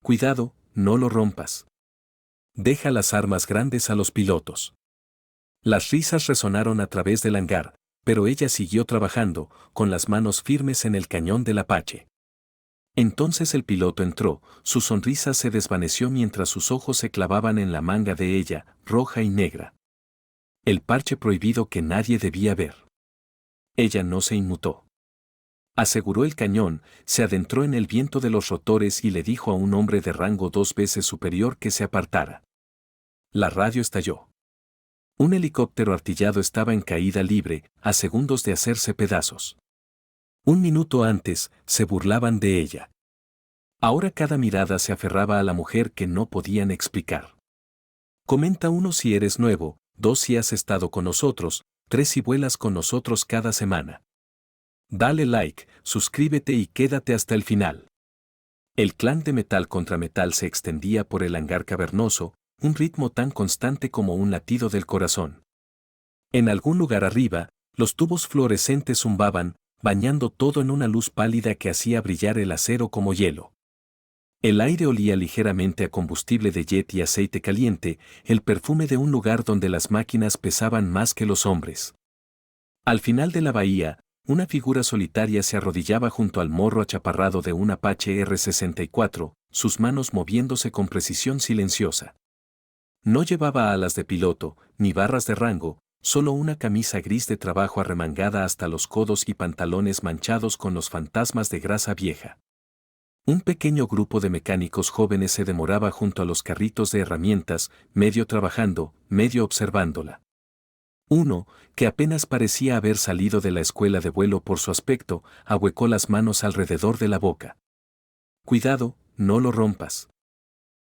Cuidado, no lo rompas. Deja las armas grandes a los pilotos. Las risas resonaron a través del hangar, pero ella siguió trabajando, con las manos firmes en el cañón del Apache. Entonces el piloto entró, su sonrisa se desvaneció mientras sus ojos se clavaban en la manga de ella, roja y negra. El parche prohibido que nadie debía ver. Ella no se inmutó. Aseguró el cañón, se adentró en el viento de los rotores y le dijo a un hombre de rango 2 veces superior que se apartara. La radio estalló. Un helicóptero artillado estaba en caída libre, a segundos de hacerse pedazos. Un minuto antes, se burlaban de ella. Ahora cada mirada se aferraba a la mujer que no podían explicar. Comenta 1 si eres nuevo, 2 si has estado con nosotros, 3 si vuelas con nosotros cada semana. Dale like, suscríbete y quédate hasta el final. El clan de metal contra metal se extendía por el hangar cavernoso, un ritmo tan constante como un latido del corazón. En algún lugar arriba, los tubos fluorescentes zumbaban, bañando todo en una luz pálida que hacía brillar el acero como hielo. El aire olía ligeramente a combustible de jet y aceite caliente, el perfume de un lugar donde las máquinas pesaban más que los hombres. Al final de la bahía, una figura solitaria se arrodillaba junto al morro achaparrado de un Apache R-64, sus manos moviéndose con precisión silenciosa. No llevaba alas de piloto, ni barras de rango, solo una camisa gris de trabajo arremangada hasta los codos y pantalones manchados con los fantasmas de grasa vieja. Un pequeño grupo de mecánicos jóvenes se demoraba junto a los carritos de herramientas, medio trabajando, medio observándola. Uno, que apenas parecía haber salido de la escuela de vuelo por su aspecto, ahuecó las manos alrededor de la boca. Cuidado, no lo rompas.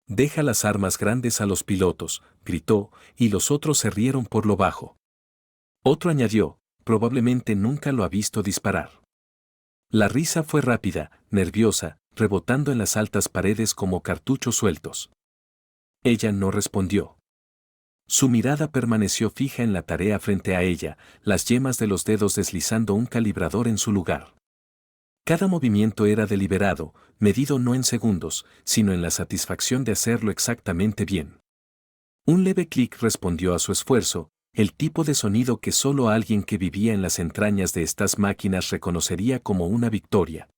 Deja las armas grandes a los pilotos, gritó, y los otros se rieron por lo bajo. Otro añadió, probablemente nunca lo ha visto disparar. La risa fue rápida, nerviosa, rebotando en las altas paredes como cartuchos sueltos. Ella no respondió. Su mirada permaneció fija en la tarea frente a ella, las yemas de los dedos deslizando un calibrador en su lugar. Cada movimiento era deliberado, medido no en segundos, sino en la satisfacción de hacerlo exactamente bien. Un leve clic respondió a su esfuerzo, el tipo de sonido que solo alguien que vivía en las entrañas de estas máquinas reconocería como una victoria.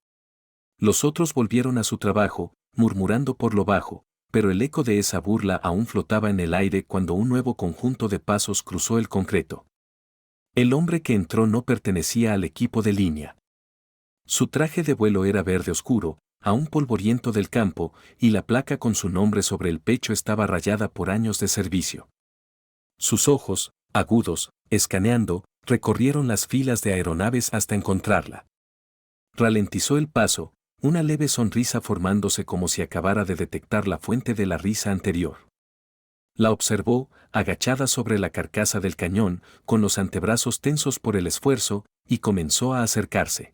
Los otros volvieron a su trabajo, murmurando por lo bajo, pero el eco de esa burla aún flotaba en el aire cuando un nuevo conjunto de pasos cruzó el concreto. El hombre que entró no pertenecía al equipo de línea. Su traje de vuelo era verde oscuro, aún polvoriento del campo, y la placa con su nombre sobre el pecho estaba rayada por años de servicio. Sus ojos, agudos, escaneando, recorrieron las filas de aeronaves hasta encontrarla. Ralentizó el paso, una leve sonrisa formándose como si acabara de detectar la fuente de la risa anterior. La observó, agachada sobre la carcasa del cañón, con los antebrazos tensos por el esfuerzo, y comenzó a acercarse.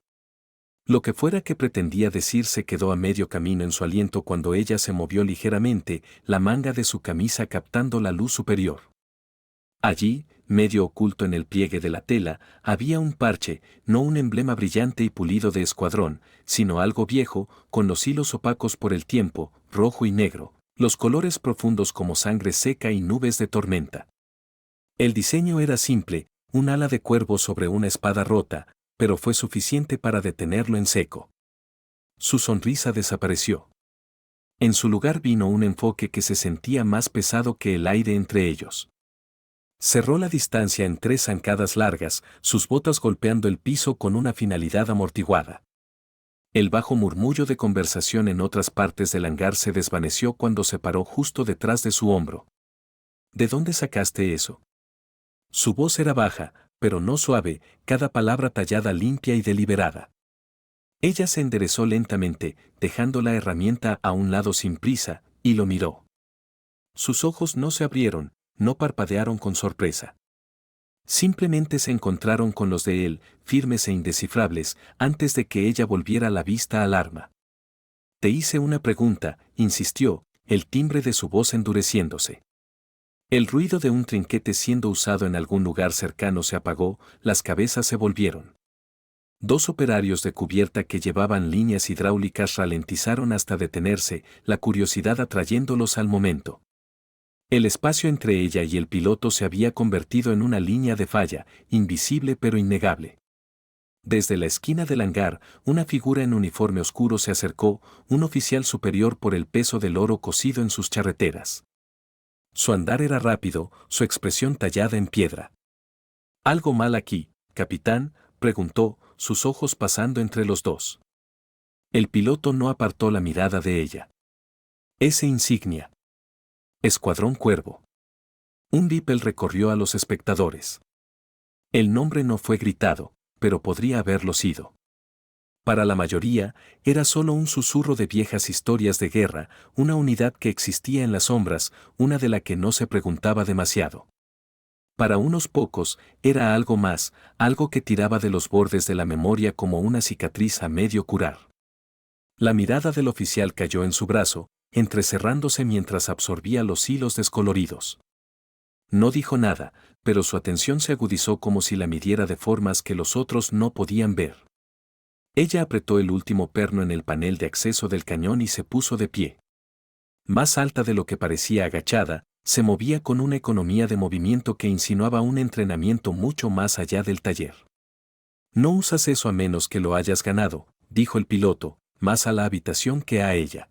Lo que fuera que pretendía decir se quedó a medio camino en su aliento cuando ella se movió ligeramente, la manga de su camisa captando la luz superior. Allí, medio oculto en el pliegue de la tela, había un parche, no un emblema brillante y pulido de escuadrón, sino algo viejo, con los hilos opacos por el tiempo, rojo y negro, los colores profundos como sangre seca y nubes de tormenta. El diseño era simple, un ala de cuervo sobre una espada rota, pero fue suficiente para detenerlo en seco. Su sonrisa desapareció. En su lugar vino un enfoque que se sentía más pesado que el aire entre ellos. Cerró la distancia en 3 zancadas largas, sus botas golpeando el piso con una finalidad amortiguada. El bajo murmullo de conversación en otras partes del hangar se desvaneció cuando se paró justo detrás de su hombro. ¿De dónde sacaste eso? Su voz era baja, pero no suave, cada palabra tallada limpia y deliberada. Ella se enderezó lentamente, dejando la herramienta a un lado sin prisa, y lo miró. Sus ojos no se abrieron, no parpadearon con sorpresa. Simplemente se encontraron con los de él, firmes e indescifrables, antes de que ella volviera la vista al arma. Te hice una pregunta, insistió, el timbre de su voz endureciéndose. El ruido de un trinquete siendo usado en algún lugar cercano se apagó, las cabezas se volvieron. Dos operarios de cubierta que llevaban líneas hidráulicas ralentizaron hasta detenerse, la curiosidad atrayéndolos al momento. El espacio entre ella y el piloto se había convertido en una línea de falla, invisible pero innegable. Desde la esquina del hangar, una figura en uniforme oscuro se acercó, un oficial superior por el peso del oro cosido en sus charreteras. Su andar era rápido, su expresión tallada en piedra. ¿Algo mal aquí, capitán?, preguntó, sus ojos pasando entre los dos. El piloto no apartó la mirada de ella. Ese insignia. Escuadrón Cuervo. Un bipel recorrió a los espectadores. El nombre no fue gritado, pero podría haberlo sido. Para la mayoría, era solo un susurro de viejas historias de guerra, una unidad que existía en las sombras, una de la que no se preguntaba demasiado. Para unos pocos, era algo más, algo que tiraba de los bordes de la memoria como una cicatriz a medio curar. La mirada del oficial cayó en su brazo, entrecerrándose mientras absorbía los hilos descoloridos. No dijo nada, pero su atención se agudizó como si la midiera de formas que los otros no podían ver. Ella apretó el último perno en el panel de acceso del cañón y se puso de pie. Más alta de lo que parecía agachada, se movía con una economía de movimiento que insinuaba un entrenamiento mucho más allá del taller. No usas eso a menos que lo hayas ganado, dijo el piloto, más a la habitación que a ella.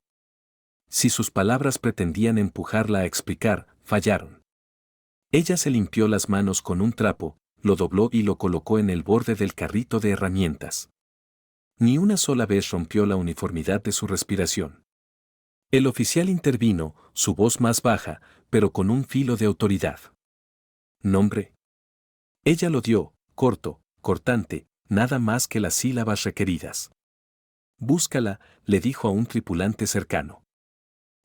Si sus palabras pretendían empujarla a explicar, fallaron. Ella se limpió las manos con un trapo, lo dobló y lo colocó en el borde del carrito de herramientas. Ni una sola vez rompió la uniformidad de su respiración. El oficial intervino, su voz más baja, pero con un filo de autoridad. ¿Nombre? Ella lo dio, corto, cortante, nada más que las sílabas requeridas. Búscala, le dijo a un tripulante cercano.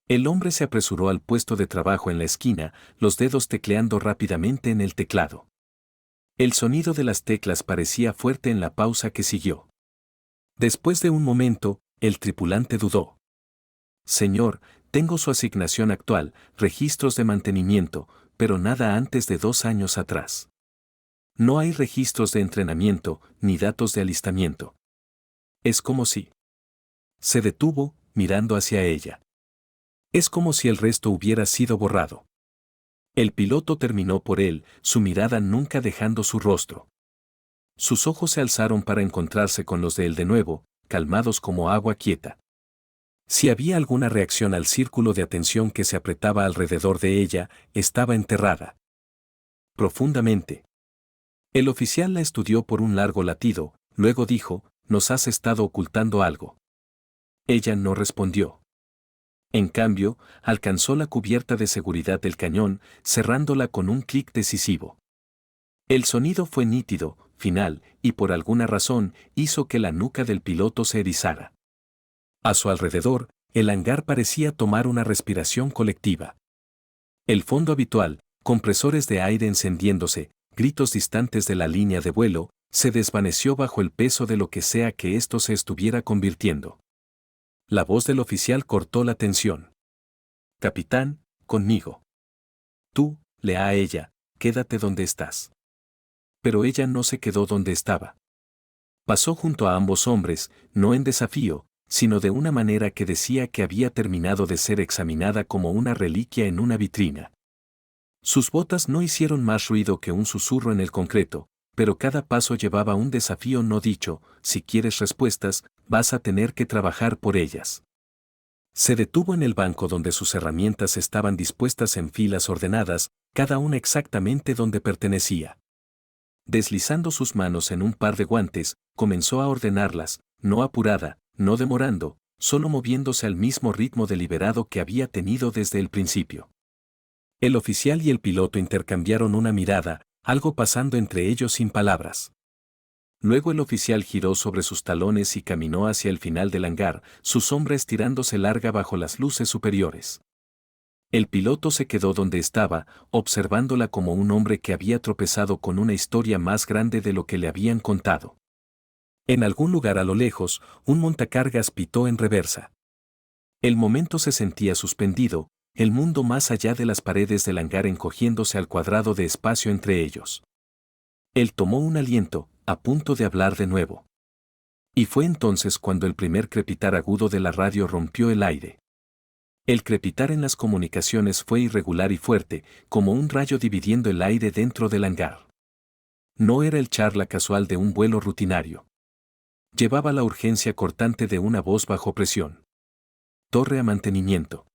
El hombre se apresuró al puesto de trabajo en la esquina, los dedos tecleando rápidamente en el teclado. El sonido de las teclas parecía fuerte en la pausa que siguió. Después de un momento, el tripulante dudó. Señor, tengo su asignación actual, registros de mantenimiento, pero nada antes de 2 años atrás. No hay registros de entrenamiento, ni datos de alistamiento. Es como si... Se detuvo, mirando hacia ella. Es como si el resto hubiera sido borrado. El piloto terminó por él, su mirada nunca dejando su rostro. Sus ojos se alzaron para encontrarse con los de él de nuevo, calmados como agua quieta. Si había alguna reacción al círculo de atención que se apretaba alrededor de ella, estaba enterrada. Profundamente. El oficial la estudió por un largo latido, luego dijo, «Nos has estado ocultando algo». Ella no respondió. En cambio, alcanzó la cubierta de seguridad del cañón, cerrándola con un clic decisivo. El sonido fue nítido, final, y por alguna razón hizo que la nuca del piloto se erizara. A su alrededor, el hangar parecía tomar una respiración colectiva. El fondo habitual, compresores de aire encendiéndose, gritos distantes de la línea de vuelo, se desvaneció bajo el peso de lo que sea que esto se estuviera convirtiendo. La voz del oficial cortó la tensión. «Capitán, conmigo». «Tú», le a ella, «quédate donde estás». Pero ella no se quedó donde estaba. Pasó junto a ambos hombres, no en desafío, sino de una manera que decía que había terminado de ser examinada como una reliquia en una vitrina. Sus botas no hicieron más ruido que un susurro en el concreto, pero cada paso llevaba un desafío no dicho: si quieres respuestas, vas a tener que trabajar por ellas. Se detuvo en el banco donde sus herramientas estaban dispuestas en filas ordenadas, cada una exactamente donde pertenecía. Deslizando sus manos en un par de guantes, comenzó a ordenarlas, no apurada, no demorando, solo moviéndose al mismo ritmo deliberado que había tenido desde el principio. El oficial y el piloto intercambiaron una mirada, algo pasando entre ellos sin palabras. Luego el oficial giró sobre sus talones y caminó hacia el final del hangar, su sombra estirándose larga bajo las luces superiores. El piloto se quedó donde estaba, observándola como un hombre que había tropezado con una historia más grande de lo que le habían contado. En algún lugar a lo lejos, un montacargas pitó en reversa. El momento se sentía suspendido, el mundo más allá de las paredes del hangar encogiéndose al cuadrado de espacio entre ellos. Él tomó un aliento, a punto de hablar de nuevo. Y fue entonces cuando el primer crepitar agudo de la radio rompió el aire. El crepitar en las comunicaciones fue irregular y fuerte, como un rayo dividiendo el aire dentro del hangar. No era el charla casual de un vuelo rutinario. Llevaba la urgencia cortante de una voz bajo presión. Torre a mantenimiento.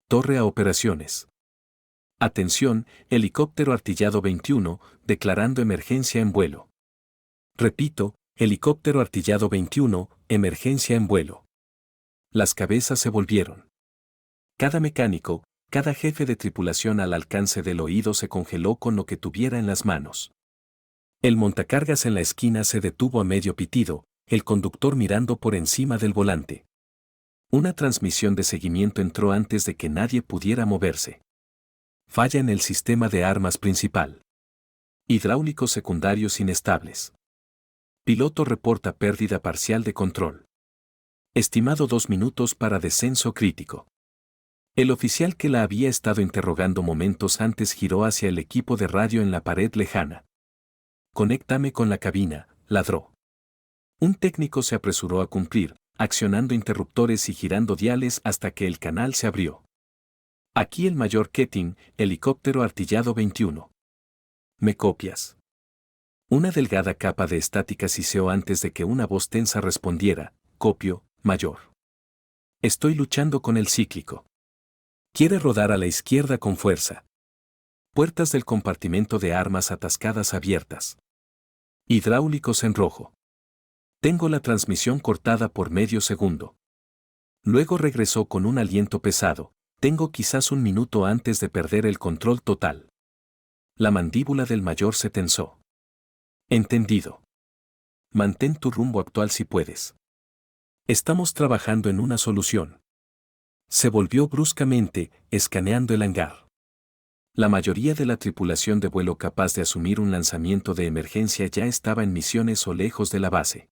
Torre a operaciones. Atención, helicóptero artillado 21, declarando emergencia en vuelo. Repito, helicóptero artillado 21, emergencia en vuelo. Las cabezas se volvieron. Cada mecánico, cada jefe de tripulación al alcance del oído se congeló con lo que tuviera en las manos. El montacargas en la esquina se detuvo a medio pitido, el conductor mirando por encima del volante. Una transmisión de seguimiento entró antes de que nadie pudiera moverse. Falla en el sistema de armas principal. Hidráulicos secundarios inestables. Piloto reporta pérdida parcial de control. Estimado 2 minutos para descenso crítico. El oficial que la había estado interrogando momentos antes giró hacia el equipo de radio en la pared lejana. Conéctame con la cabina, ladró. Un técnico se apresuró a cumplir, accionando interruptores y girando diales hasta que el canal se abrió. Aquí el mayor Keating, helicóptero artillado 21. ¿Me copias? Una delgada capa de estática siseó antes de que una voz tensa respondiera, copio, mayor. Estoy luchando con el cíclico. Quiere rodar a la izquierda con fuerza. Puertas del compartimento de armas atascadas abiertas. Hidráulicos en rojo. Tengo la transmisión cortada por medio segundo. Luego regresó con un aliento pesado. Tengo quizás 1 minuto antes de perder el control total. La mandíbula del mayor se tensó. Entendido. Mantén tu rumbo actual si puedes. Estamos trabajando en una solución. Se volvió bruscamente, escaneando el hangar. La mayoría de la tripulación de vuelo capaz de asumir un lanzamiento de emergencia ya estaba en misiones o lejos de la base.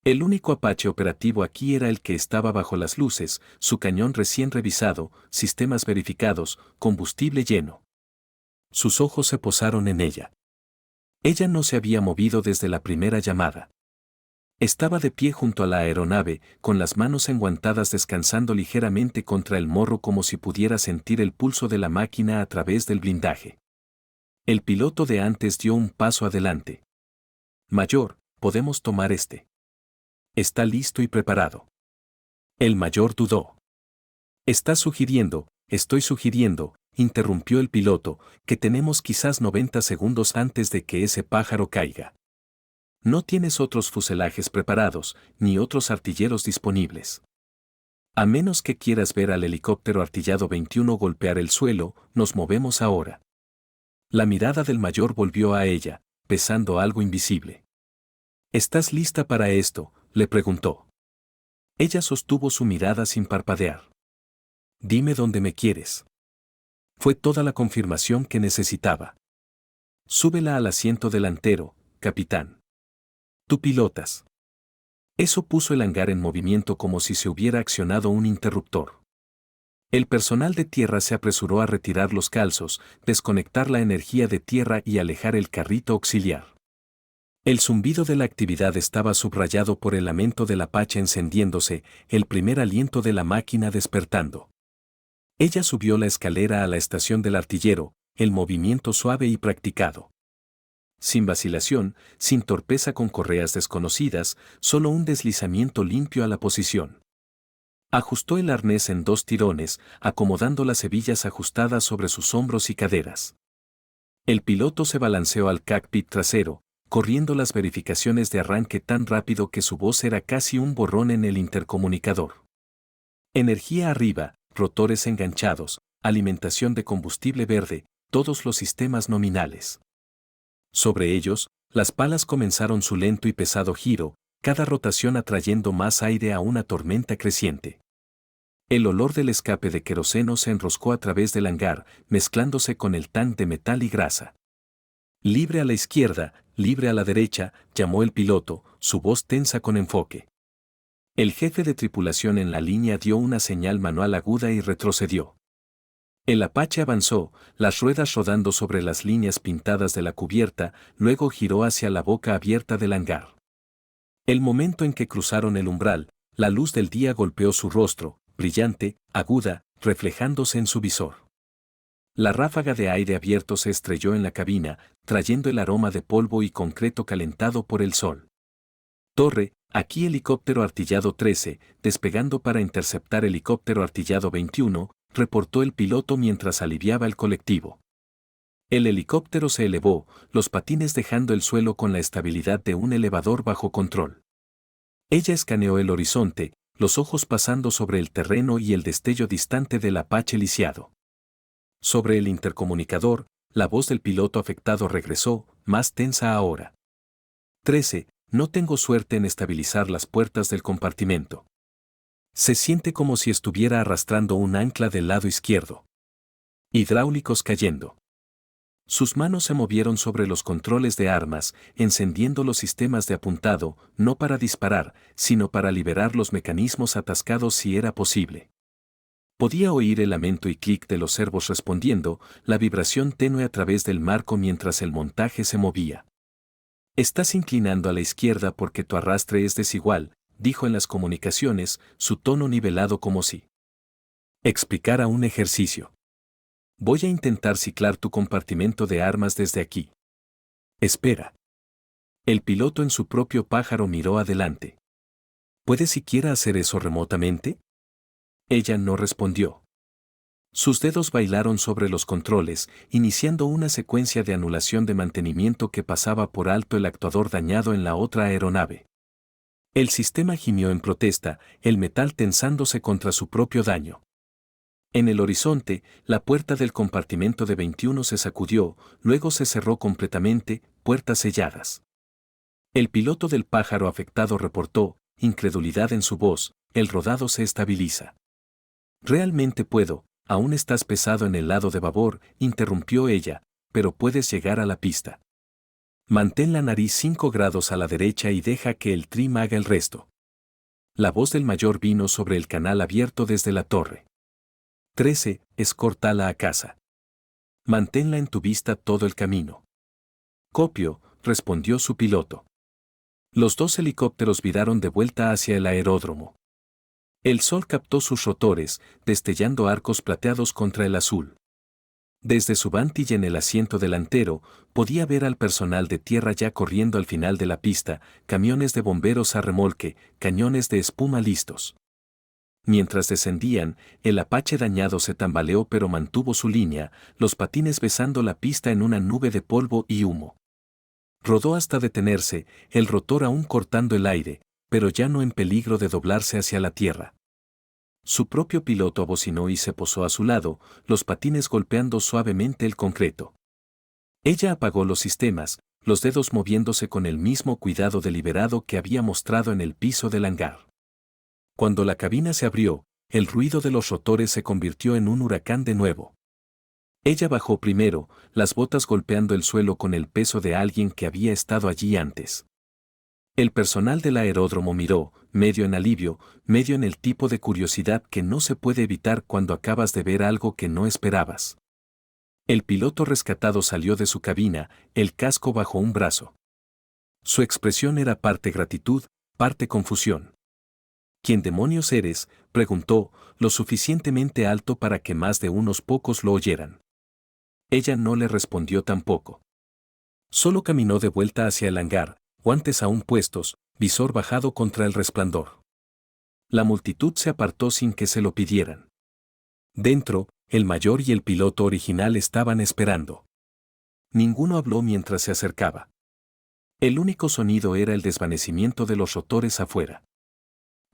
El único Apache operativo aquí era el que estaba bajo las luces, su cañón recién revisado, sistemas verificados, combustible lleno. Sus ojos se posaron en ella. Ella no se había movido desde la primera llamada. Estaba de pie junto a la aeronave, con las manos enguantadas descansando ligeramente contra el morro como si pudiera sentir el pulso de la máquina a través del blindaje. El piloto de antes dio un paso adelante. Mayor, podemos tomar este. Está listo y preparado. El mayor dudó. Está sugiriendo, estoy sugiriendo, interrumpió el piloto, que tenemos quizás 90 segundos antes de que ese pájaro caiga. No tienes otros fuselajes preparados, ni otros artilleros disponibles. A menos que quieras ver al helicóptero artillado 21 golpear el suelo, nos movemos ahora. La mirada del mayor volvió a ella, pesando algo invisible. ¿Estás lista para esto?, le preguntó. Ella sostuvo su mirada sin parpadear. Dime dónde me quieres. Fue toda la confirmación que necesitaba. Súbela al asiento delantero, capitán. Tú pilotas. Eso puso el hangar en movimiento como si se hubiera accionado un interruptor. El personal de tierra se apresuró a retirar los calzos, desconectar la energía de tierra y alejar el carrito auxiliar. El zumbido de la actividad estaba subrayado por el lamento del Apache encendiéndose, el primer aliento de la máquina despertando. Ella subió la escalera a la estación del artillero, el movimiento suave y practicado. Sin vacilación, sin torpeza con correas desconocidas, solo un deslizamiento limpio a la posición. Ajustó el arnés en 2 tirones, acomodando las hebillas ajustadas sobre sus hombros y caderas. El piloto se balanceó al cockpit trasero, corriendo las verificaciones de arranque tan rápido que su voz era casi un borrón en el intercomunicador. Energía arriba, rotores enganchados, alimentación de combustible verde, todos los sistemas nominales. Sobre ellos, las palas comenzaron su lento y pesado giro, cada rotación atrayendo más aire a una tormenta creciente. El olor del escape de queroseno se enroscó a través del hangar, mezclándose con el tank de metal y grasa. Libre a la izquierda, libre a la derecha, llamó el piloto, su voz tensa con enfoque. El jefe de tripulación en la línea dio una señal manual aguda y retrocedió. El Apache avanzó, las ruedas rodando sobre las líneas pintadas de la cubierta, luego giró hacia la boca abierta del hangar. El momento en que cruzaron el umbral, la luz del día golpeó su rostro, brillante, aguda, reflejándose en su visor. La ráfaga de aire abierto se estrelló en la cabina, trayendo el aroma de polvo y concreto calentado por el sol. Torre, aquí helicóptero artillado 13, despegando para interceptar helicóptero artillado 21, reportó el piloto mientras aliviaba el colectivo. El helicóptero se elevó, los patines dejando el suelo con la estabilidad de un elevador bajo control. Ella escaneó el horizonte, los ojos pasando sobre el terreno y el destello distante del Apache lisiado. Sobre el intercomunicador, la voz del piloto afectado regresó, más tensa ahora. 13. No tengo suerte en estabilizar las puertas del compartimento. Se siente como si estuviera arrastrando un ancla del lado izquierdo. Hidráulicos cayendo. Sus manos se movieron sobre los controles de armas, encendiendo los sistemas de apuntado, no para disparar, sino para liberar los mecanismos atascados si era posible. Podía oír el lamento y clic de los servos respondiendo, la vibración tenue a través del marco mientras el montaje se movía. Estás inclinando a la izquierda porque tu arrastre es desigual, dijo en las comunicaciones, su tono nivelado como si explicara un ejercicio. Voy a intentar ciclar tu compartimento de armas desde aquí. Espera. El piloto en su propio pájaro miró adelante. ¿Puede siquiera hacer eso remotamente? Ella no respondió. Sus dedos bailaron sobre los controles, iniciando una secuencia de anulación de mantenimiento que pasaba por alto el actuador dañado en la otra aeronave. El sistema gimió en protesta, el metal tensándose contra su propio daño. En el horizonte, la puerta del compartimento de 21 se sacudió, luego se cerró completamente, puertas selladas. El piloto del pájaro afectado reportó, incredulidad en su voz, el rodado se estabiliza. Realmente puedo, aún estás pesado en el lado de babor, interrumpió ella, pero puedes llegar a la pista. Mantén la nariz 5 grados a la derecha y deja que el trim haga el resto. La voz del mayor vino sobre el canal abierto desde la torre. 13. Escórtala a casa. Manténla en tu vista todo el camino. Copio, respondió su piloto. Los dos helicópteros viraron de vuelta hacia el aeródromo. El sol captó sus rotores, destellando arcos plateados contra el azul. Desde su vantilla en el asiento delantero, podía ver al personal de tierra ya corriendo al final de la pista, camiones de bomberos a remolque, cañones de espuma listos. Mientras descendían, el Apache dañado se tambaleó pero mantuvo su línea, los patines besando la pista en una nube de polvo y humo. Rodó hasta detenerse, el rotor aún cortando el aire, pero ya no en peligro de doblarse hacia la tierra. Su propio piloto abocinó y se posó a su lado, los patines golpeando suavemente el concreto. Ella apagó los sistemas, los dedos moviéndose con el mismo cuidado deliberado que había mostrado en el piso del hangar. Cuando la cabina se abrió, el ruido de los rotores se convirtió en un huracán de nuevo. Ella bajó primero, las botas golpeando el suelo con el peso de alguien que había estado allí antes. El personal del aeródromo miró, medio en alivio, medio en el tipo de curiosidad que no se puede evitar cuando acabas de ver algo que no esperabas. El piloto rescatado salió de su cabina, el casco bajo un brazo. Su expresión era parte gratitud, parte confusión. ¿Quién demonios eres?, preguntó, lo suficientemente alto para que más de unos pocos lo oyeran. Ella no le respondió tampoco. Solo caminó de vuelta hacia el hangar, guantes aún puestos, visor bajado contra el resplandor. La multitud se apartó sin que se lo pidieran. Dentro, el mayor y el piloto original estaban esperando. Ninguno habló mientras se acercaba. El único sonido era el desvanecimiento de los rotores afuera.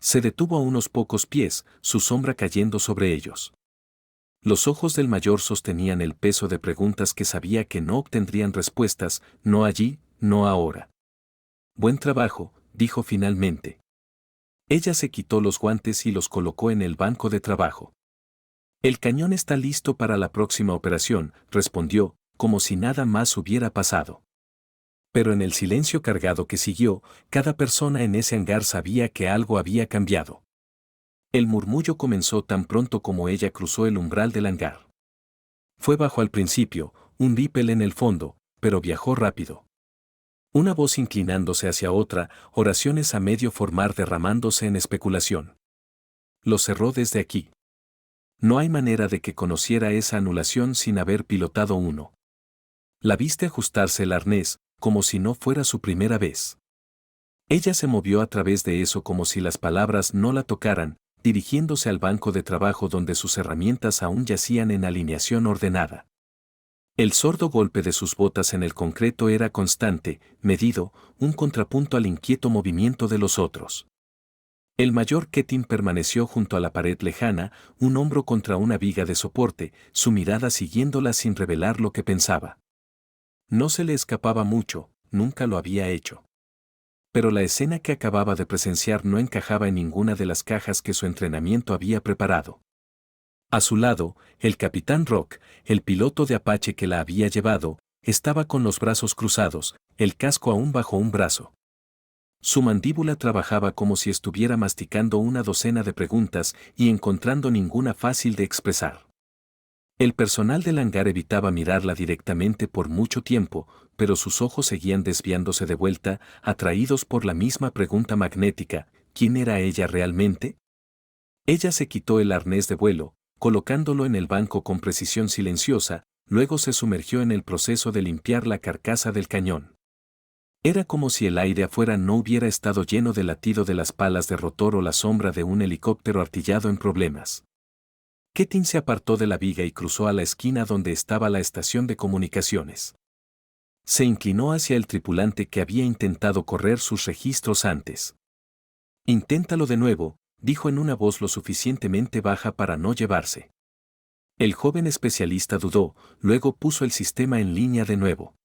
Se detuvo a unos pocos pies, su sombra cayendo sobre ellos. Los ojos del mayor sostenían el peso de preguntas que sabía que no obtendrían respuestas, no allí, no ahora. Buen trabajo, dijo finalmente. Ella se quitó los guantes y los colocó en el banco de trabajo. El cañón está listo para la próxima operación, respondió, como si nada más hubiera pasado. Pero en el silencio cargado que siguió, cada persona en ese hangar sabía que algo había cambiado. El murmullo comenzó tan pronto como ella cruzó el umbral del hangar. Fue bajo al principio, un ripple en el fondo, pero viajó rápido. Una voz inclinándose hacia otra, oraciones a medio formar derramándose en especulación. Lo cerró desde aquí. No hay manera de que conociera esa anulación sin haber pilotado uno. La viste ajustarse el arnés, como si no fuera su primera vez. Ella se movió a través de eso como si las palabras no la tocaran, dirigiéndose al banco de trabajo donde sus herramientas aún yacían en alineación ordenada. El sordo golpe de sus botas en el concreto era constante, medido, un contrapunto al inquieto movimiento de los otros. El mayor Ketin permaneció junto a la pared lejana, un hombro contra una viga de soporte, su mirada siguiéndola sin revelar lo que pensaba. No se le escapaba mucho, nunca lo había hecho. Pero la escena que acababa de presenciar no encajaba en ninguna de las cajas que su entrenamiento había preparado. A su lado, el capitán Rock, el piloto de Apache que la había llevado, estaba con los brazos cruzados, el casco aún bajo un brazo. Su mandíbula trabajaba como si estuviera masticando una docena de preguntas y encontrando ninguna fácil de expresar. El personal del hangar evitaba mirarla directamente por mucho tiempo, pero sus ojos seguían desviándose de vuelta, atraídos por la misma pregunta magnética: ¿quién era ella realmente? Ella se quitó el arnés de vuelo, colocándolo en el banco con precisión silenciosa, luego se sumergió en el proceso de limpiar la carcasa del cañón. Era como si el aire afuera no hubiera estado lleno del latido de las palas de rotor o la sombra de un helicóptero artillado en problemas. Ketin se apartó de la viga y cruzó a la esquina donde estaba la estación de comunicaciones. Se inclinó hacia el tripulante que había intentado correr sus registros antes. «Inténtalo de nuevo», dijo en una voz lo suficientemente baja para no llevarse. El joven especialista dudó, luego puso el sistema en línea de nuevo.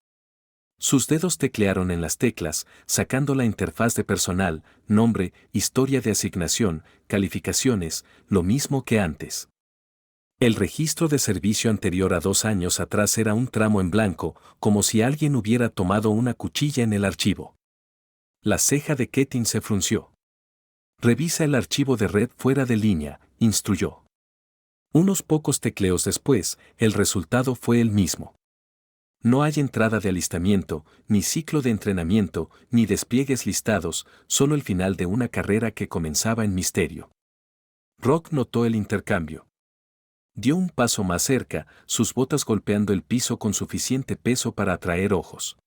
Sus dedos teclearon en las teclas, sacando la interfaz de personal, nombre, historia de asignación, calificaciones, lo mismo que antes. El registro de servicio anterior a 2 años atrás era un tramo en blanco, como si alguien hubiera tomado una cuchilla en el archivo. La ceja de Ketin se frunció. «Revisa el archivo de red fuera de línea», instruyó. Unos pocos tecleos después, el resultado fue el mismo. No hay entrada de alistamiento, ni ciclo de entrenamiento, ni despliegues listados, solo el final de una carrera que comenzaba en misterio. Rock notó el intercambio. Dio un paso más cerca, sus botas golpeando el piso con suficiente peso para atraer ojos.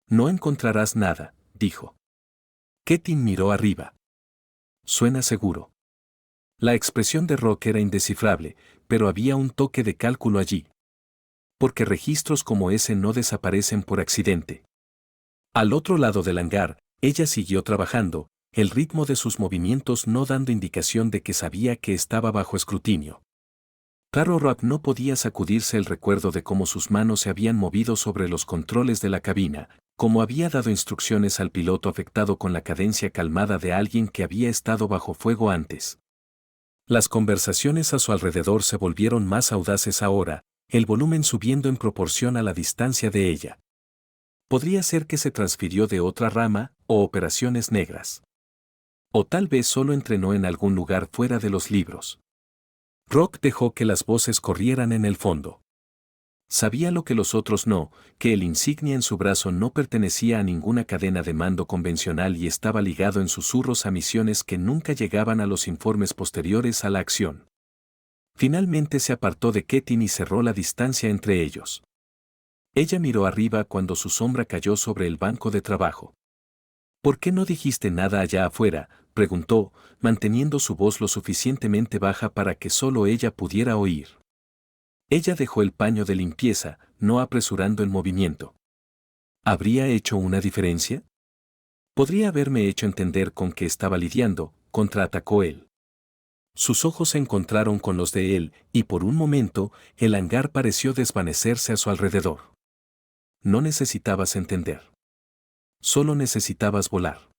«No encontrarás nada», dijo. Ketin miró arriba. «Suena seguro». La expresión de Rock era indescifrable, pero había un toque de cálculo allí. Porque registros como ese no desaparecen por accidente. Al otro lado del hangar, ella siguió trabajando, el ritmo de sus movimientos no dando indicación de que sabía que estaba bajo escrutinio. Claro, Rock no podía sacudirse el recuerdo de cómo sus manos se habían movido sobre los controles de la cabina, cómo había dado instrucciones al piloto afectado con la cadencia calmada de alguien que había estado bajo fuego antes. Las conversaciones a su alrededor se volvieron más audaces ahora, el volumen subiendo en proporción a la distancia de ella. Podría ser que se transfirió de otra rama, o operaciones negras. O tal vez solo entrenó en algún lugar fuera de los libros. Rock dejó que las voces corrieran en el fondo. Sabía lo que los otros no, que el insignia en su brazo no pertenecía a ninguna cadena de mando convencional y estaba ligado en susurros a misiones que nunca llegaban a los informes posteriores a la acción. Finalmente se apartó de Ketin y cerró la distancia entre ellos. Ella miró arriba cuando su sombra cayó sobre el banco de trabajo. «¿Por qué no dijiste nada allá afuera?», preguntó, manteniendo su voz lo suficientemente baja para que solo ella pudiera oír. Ella dejó el paño de limpieza, no apresurando el movimiento. ¿Habría hecho una diferencia? Podría haberme hecho entender con qué estaba lidiando, contraatacó él. Sus ojos se encontraron con los de él, y por un momento, el hangar pareció desvanecerse a su alrededor. No necesitabas entender. Solo necesitabas volar.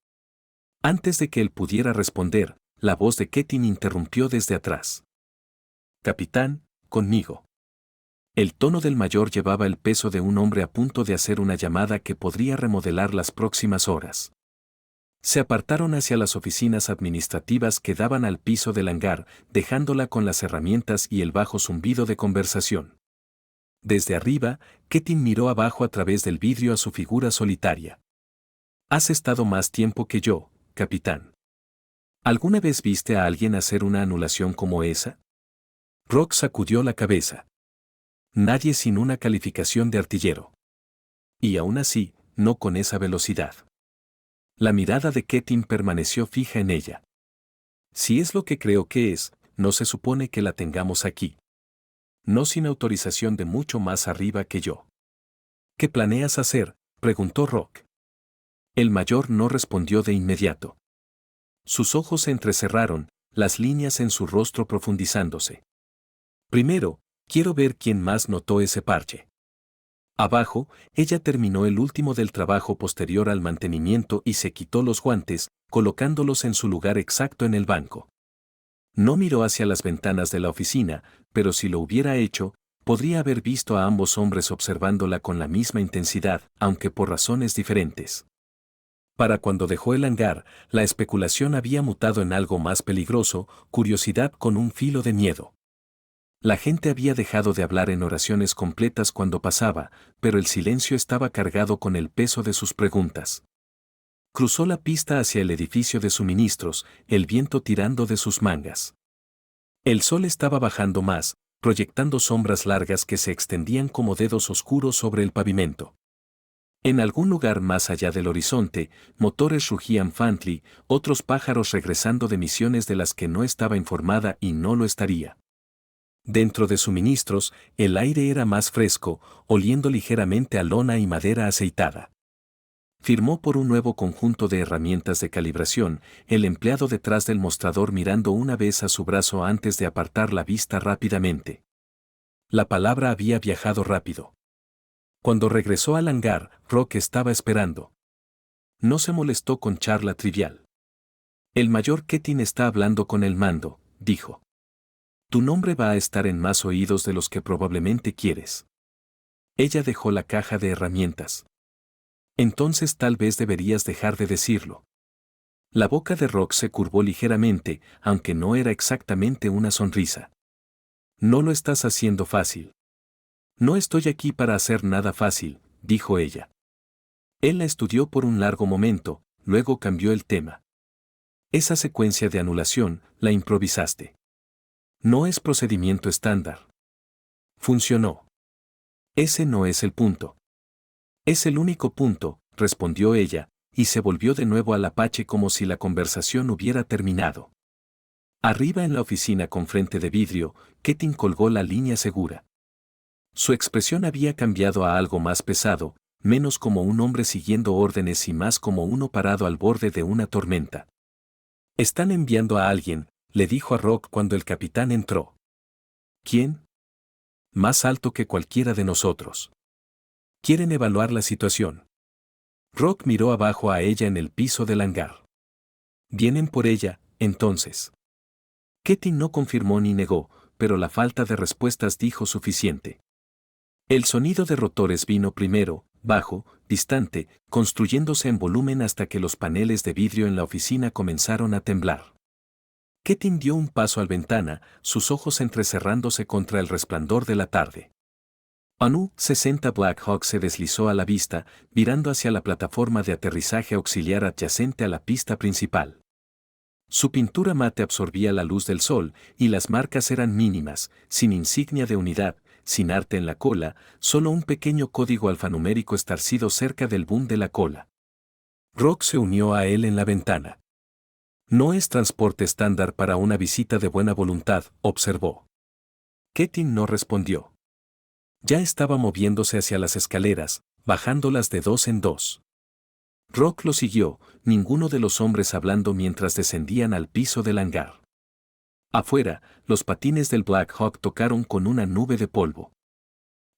Antes de que él pudiera responder, la voz de Ketin interrumpió desde atrás. «Capitán, conmigo». El tono del mayor llevaba el peso de un hombre a punto de hacer una llamada que podría remodelar las próximas horas. Se apartaron hacia las oficinas administrativas que daban al piso del hangar, dejándola con las herramientas y el bajo zumbido de conversación. Desde arriba, Ketin miró abajo a través del vidrio a su figura solitaria. Has estado más tiempo que yo, capitán. ¿Alguna vez viste a alguien hacer una anulación como esa? Rock sacudió la cabeza. Nadie sin una calificación de artillero. Y aún así, no con esa velocidad. La mirada de Ketin permaneció fija en ella. Si es lo que creo que es, no se supone que la tengamos aquí. No sin autorización de mucho más arriba que yo. ¿Qué planeas hacer?, preguntó Rock. El mayor no respondió de inmediato. Sus ojos se entrecerraron, las líneas en su rostro profundizándose. Primero, quiero ver quién más notó ese parche. Abajo, ella terminó el último del trabajo posterior al mantenimiento y se quitó los guantes, colocándolos en su lugar exacto en el banco. No miró hacia las ventanas de la oficina, pero si lo hubiera hecho, podría haber visto a ambos hombres observándola con la misma intensidad, aunque por razones diferentes. Para cuando dejó el hangar, la especulación había mutado en algo más peligroso, curiosidad con un filo de miedo. La gente había dejado de hablar en oraciones completas cuando pasaba, pero el silencio estaba cargado con el peso de sus preguntas. Cruzó la pista hacia el edificio de suministros, el viento tirando de sus mangas. El sol estaba bajando más, proyectando sombras largas que se extendían como dedos oscuros sobre el pavimento. En algún lugar más allá del horizonte, motores rugían faintly, otros pájaros regresando de misiones de las que no estaba informada y no lo estaría. Dentro de suministros, el aire era más fresco, oliendo ligeramente a lona y madera aceitada. Firmó por un nuevo conjunto de herramientas de calibración, el empleado detrás del mostrador mirando una vez a su brazo antes de apartar la vista rápidamente. La palabra había viajado rápido. Cuando regresó al hangar, Rock estaba esperando. No se molestó con charla trivial. El mayor Ketin está hablando con el mando, dijo. Tu nombre va a estar en más oídos de los que probablemente quieres. Ella dejó la caja de herramientas. Entonces tal vez deberías dejar de decirlo. La boca de Rock se curvó ligeramente, aunque no era exactamente una sonrisa. No lo estás haciendo fácil. No estoy aquí para hacer nada fácil, dijo ella. Él la estudió por un largo momento, luego cambió el tema. Esa secuencia de anulación, la improvisaste. No es procedimiento estándar. Funcionó. Ese no es el punto. Es el único punto, respondió ella, y se volvió de nuevo al Apache como si la conversación hubiera terminado. Arriba en la oficina con frente de vidrio, Ketin colgó la línea segura. Su expresión había cambiado a algo más pesado, menos como un hombre siguiendo órdenes y más como uno parado al borde de una tormenta. Están enviando a alguien, le dijo a Rock cuando el capitán entró. ¿Quién? Más alto que cualquiera de nosotros. Quieren evaluar la situación. Rock miró abajo a ella en el piso del hangar. ¿Vienen por ella, entonces? Ketin no confirmó ni negó, pero la falta de respuestas dijo suficiente. El sonido de rotores vino primero, bajo, distante, construyéndose en volumen hasta que los paneles de vidrio en la oficina comenzaron a temblar. Ketin dio un paso a la ventana, sus ojos entrecerrándose contra el resplandor de la tarde. Anu 60 Black Hawk se deslizó a la vista, virando hacia la plataforma de aterrizaje auxiliar adyacente a la pista principal. Su pintura mate absorbía la luz del sol, y las marcas eran mínimas, sin insignia de unidad, sin arte en la cola, solo un pequeño código alfanumérico estarcido cerca del boom de la cola. Rock se unió a él en la ventana. No es transporte estándar para una visita de buena voluntad, observó. Ketin no respondió. Ya estaba moviéndose hacia las escaleras, bajándolas de dos en dos. Rock lo siguió, ninguno de los hombres hablando mientras descendían al piso del hangar. Afuera, los patines del Black Hawk tocaron con una nube de polvo.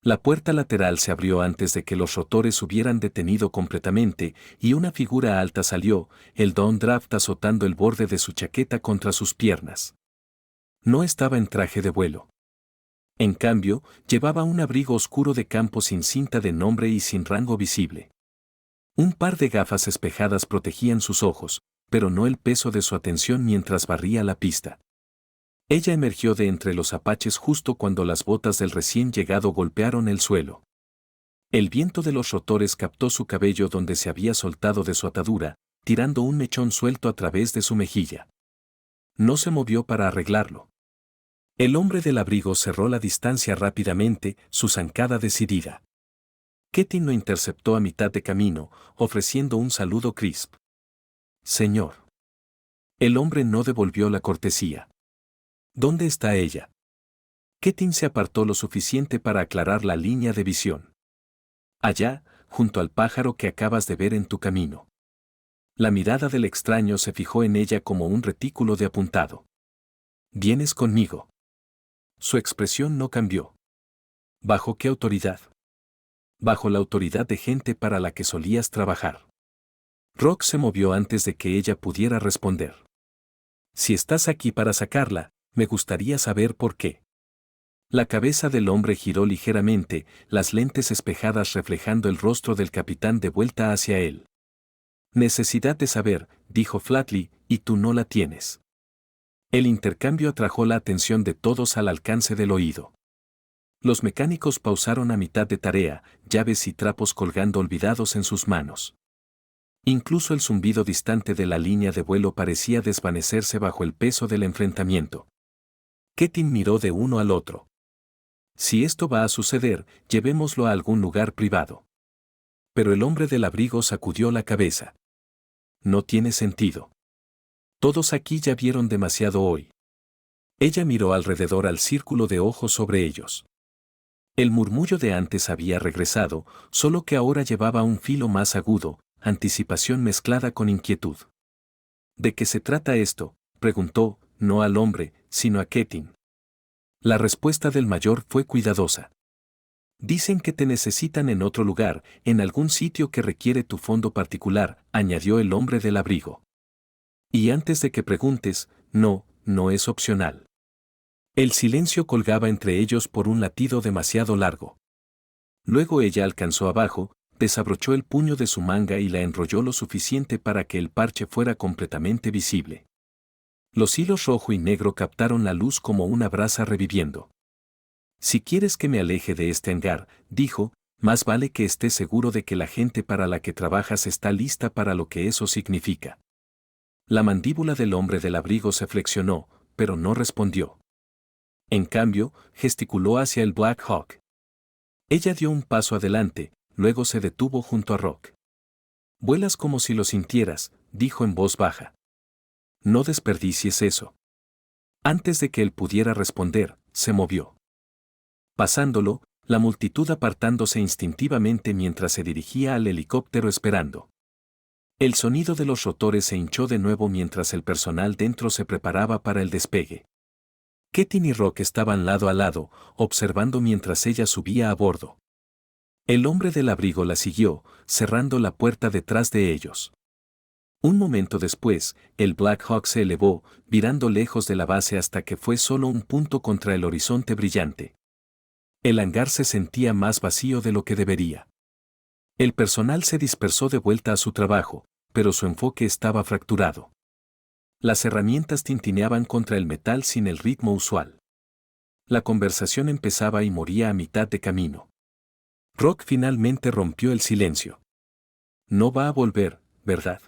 La puerta lateral se abrió antes de que los rotores hubieran detenido completamente, y una figura alta salió, el downdraft azotando el borde de su chaqueta contra sus piernas. No estaba en traje de vuelo. En cambio, llevaba un abrigo oscuro de campo sin cinta de nombre y sin rango visible. Un par de gafas espejadas protegían sus ojos, pero no el peso de su atención mientras barría la pista. Ella emergió de entre los apaches justo cuando las botas del recién llegado golpearon el suelo. El viento de los rotores captó su cabello donde se había soltado de su atadura, tirando un mechón suelto a través de su mejilla. No se movió para arreglarlo. El hombre del abrigo cerró la distancia rápidamente, su zancada decidida. Ketin lo interceptó a mitad de camino, ofreciendo un saludo crisp. Señor. El hombre no devolvió la cortesía. ¿Dónde está ella? Ketin se apartó lo suficiente para aclarar la línea de visión. Allá, junto al pájaro que acabas de ver en tu camino. La mirada del extraño se fijó en ella como un retículo de apuntado. ¿Vienes conmigo? Su expresión no cambió. ¿Bajo qué autoridad? Bajo la autoridad de gente para la que solías trabajar. Rock se movió antes de que ella pudiera responder. Si estás aquí para sacarla, me gustaría saber por qué. La cabeza del hombre giró ligeramente, las lentes espejadas reflejando el rostro del capitán de vuelta hacia él. Necesidad de saber, dijo Flatley, y tú no la tienes. El intercambio atrajo la atención de todos al alcance del oído. Los mecánicos pausaron a mitad de tarea, llaves y trapos colgando olvidados en sus manos. Incluso el zumbido distante de la línea de vuelo parecía desvanecerse bajo el peso del enfrentamiento. Ketin miró de uno al otro. Si esto va a suceder, llevémoslo a algún lugar privado. Pero el hombre del abrigo sacudió la cabeza. No tiene sentido. Todos aquí ya vieron demasiado hoy. Ella miró alrededor al círculo de ojos sobre ellos. El murmullo de antes había regresado, solo que ahora llevaba un filo más agudo, anticipación mezclada con inquietud. ¿De qué se trata esto?, preguntó, no al hombre, sino a Ketin. La respuesta del mayor fue cuidadosa. Dicen que te necesitan en otro lugar, en algún sitio que requiere tu fondo particular, añadió el hombre del abrigo. Y antes de que preguntes, no es opcional. El silencio colgaba entre ellos por un latido demasiado largo. Luego ella alcanzó abajo, desabrochó el puño de su manga y la enrolló lo suficiente para que el parche fuera completamente visible. Los hilos rojo y negro captaron la luz como una brasa reviviendo. Si quieres que me aleje de este hangar, dijo, más vale que estés seguro de que la gente para la que trabajas está lista para lo que eso significa. La mandíbula del hombre del abrigo se flexionó, pero no respondió. En cambio, gesticuló hacia el Black Hawk. Ella dio un paso adelante, luego se detuvo junto a Rock. Vuelas como si lo sintieras, dijo en voz baja. No desperdicies eso. Antes de que él pudiera responder, se movió. Pasándolo, la multitud apartándose instintivamente mientras se dirigía al helicóptero esperando. El sonido de los rotores se hinchó de nuevo mientras el personal dentro se preparaba para el despegue. Ketin y Rock estaban lado a lado, observando mientras ella subía a bordo. El hombre del abrigo la siguió, cerrando la puerta detrás de ellos. Un momento después, el Black Hawk se elevó, virando lejos de la base hasta que fue solo un punto contra el horizonte brillante. El hangar se sentía más vacío de lo que debería. El personal se dispersó de vuelta a su trabajo, pero su enfoque estaba fracturado. Las herramientas tintineaban contra el metal sin el ritmo usual. La conversación empezaba y moría a mitad de camino. Rock finalmente rompió el silencio. No va a volver, ¿verdad?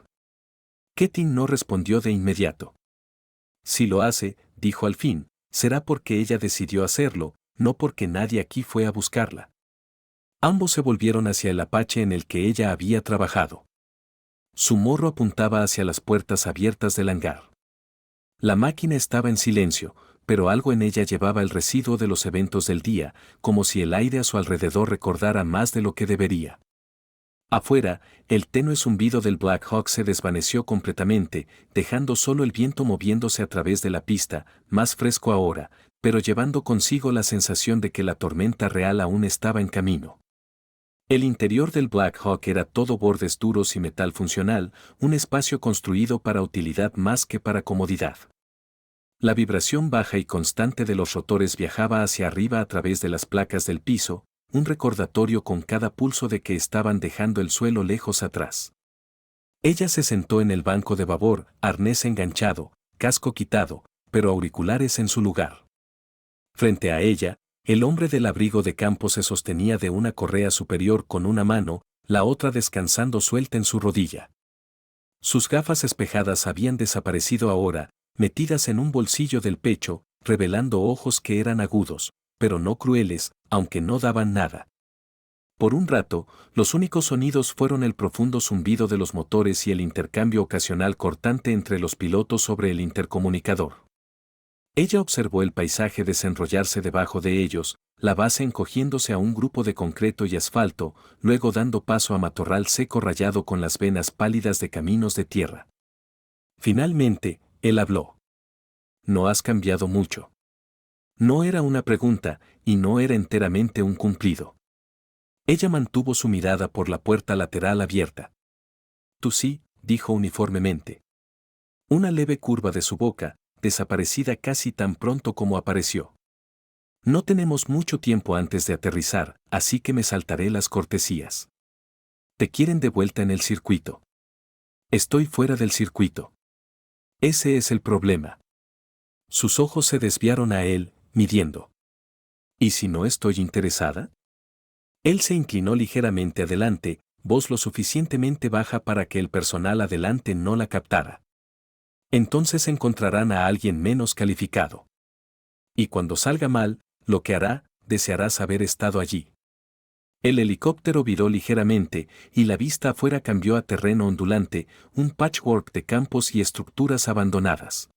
Ketin no respondió de inmediato. Si lo hace, dijo al fin, será porque ella decidió hacerlo, no porque nadie aquí fue a buscarla. Ambos se volvieron hacia el Apache en el que ella había trabajado. Su morro apuntaba hacia las puertas abiertas del hangar. La máquina estaba en silencio, pero algo en ella llevaba el residuo de los eventos del día, como si el aire a su alrededor recordara más de lo que debería. Afuera, el tenue zumbido del Black Hawk se desvaneció completamente, dejando solo el viento moviéndose a través de la pista, más fresco ahora, pero llevando consigo la sensación de que la tormenta real aún estaba en camino. El interior del Black Hawk era todo bordes duros y metal funcional, un espacio construido para utilidad más que para comodidad. La vibración baja y constante de los rotores viajaba hacia arriba a través de las placas del piso, un recordatorio con cada pulso de que estaban dejando el suelo lejos atrás. Ella se sentó en el banco de babor, arnés enganchado, casco quitado, pero auriculares en su lugar. Frente a ella, El hombre del abrigo de campo se sostenía de una correa superior con una mano, la otra descansando suelta en su rodilla. Sus gafas espejadas habían desaparecido ahora, metidas en un bolsillo del pecho, revelando ojos que eran agudos, pero no crueles, aunque no daban nada. Por un rato, los únicos sonidos fueron el profundo zumbido de los motores y el intercambio ocasional cortante entre los pilotos sobre el intercomunicador. Ella observó el paisaje desenrollarse debajo de ellos, la base encogiéndose a un grupo de concreto y asfalto, luego dando paso a matorral seco rayado con las venas pálidas de caminos de tierra. Finalmente, él habló. No has cambiado mucho. No era una pregunta, y no era enteramente un cumplido. Ella mantuvo su mirada por la puerta lateral abierta. Tú sí, dijo uniformemente. Una leve curva de su boca, desaparecida casi tan pronto como apareció. No tenemos mucho tiempo antes de aterrizar, así que me saltaré las cortesías. Te quieren de vuelta en el circuito. Estoy fuera del circuito. Ese es el problema. Sus ojos se desviaron a él, midiendo. ¿Y si no estoy interesada? Él se inclinó ligeramente adelante, voz lo suficientemente baja para que el personal adelante no la captara. Entonces encontrarán a alguien menos calificado. Y cuando salga mal, lo que hará, desearás haber estado allí. El helicóptero viró ligeramente, y la vista afuera cambió a terreno ondulante, un patchwork de campos y estructuras abandonadas.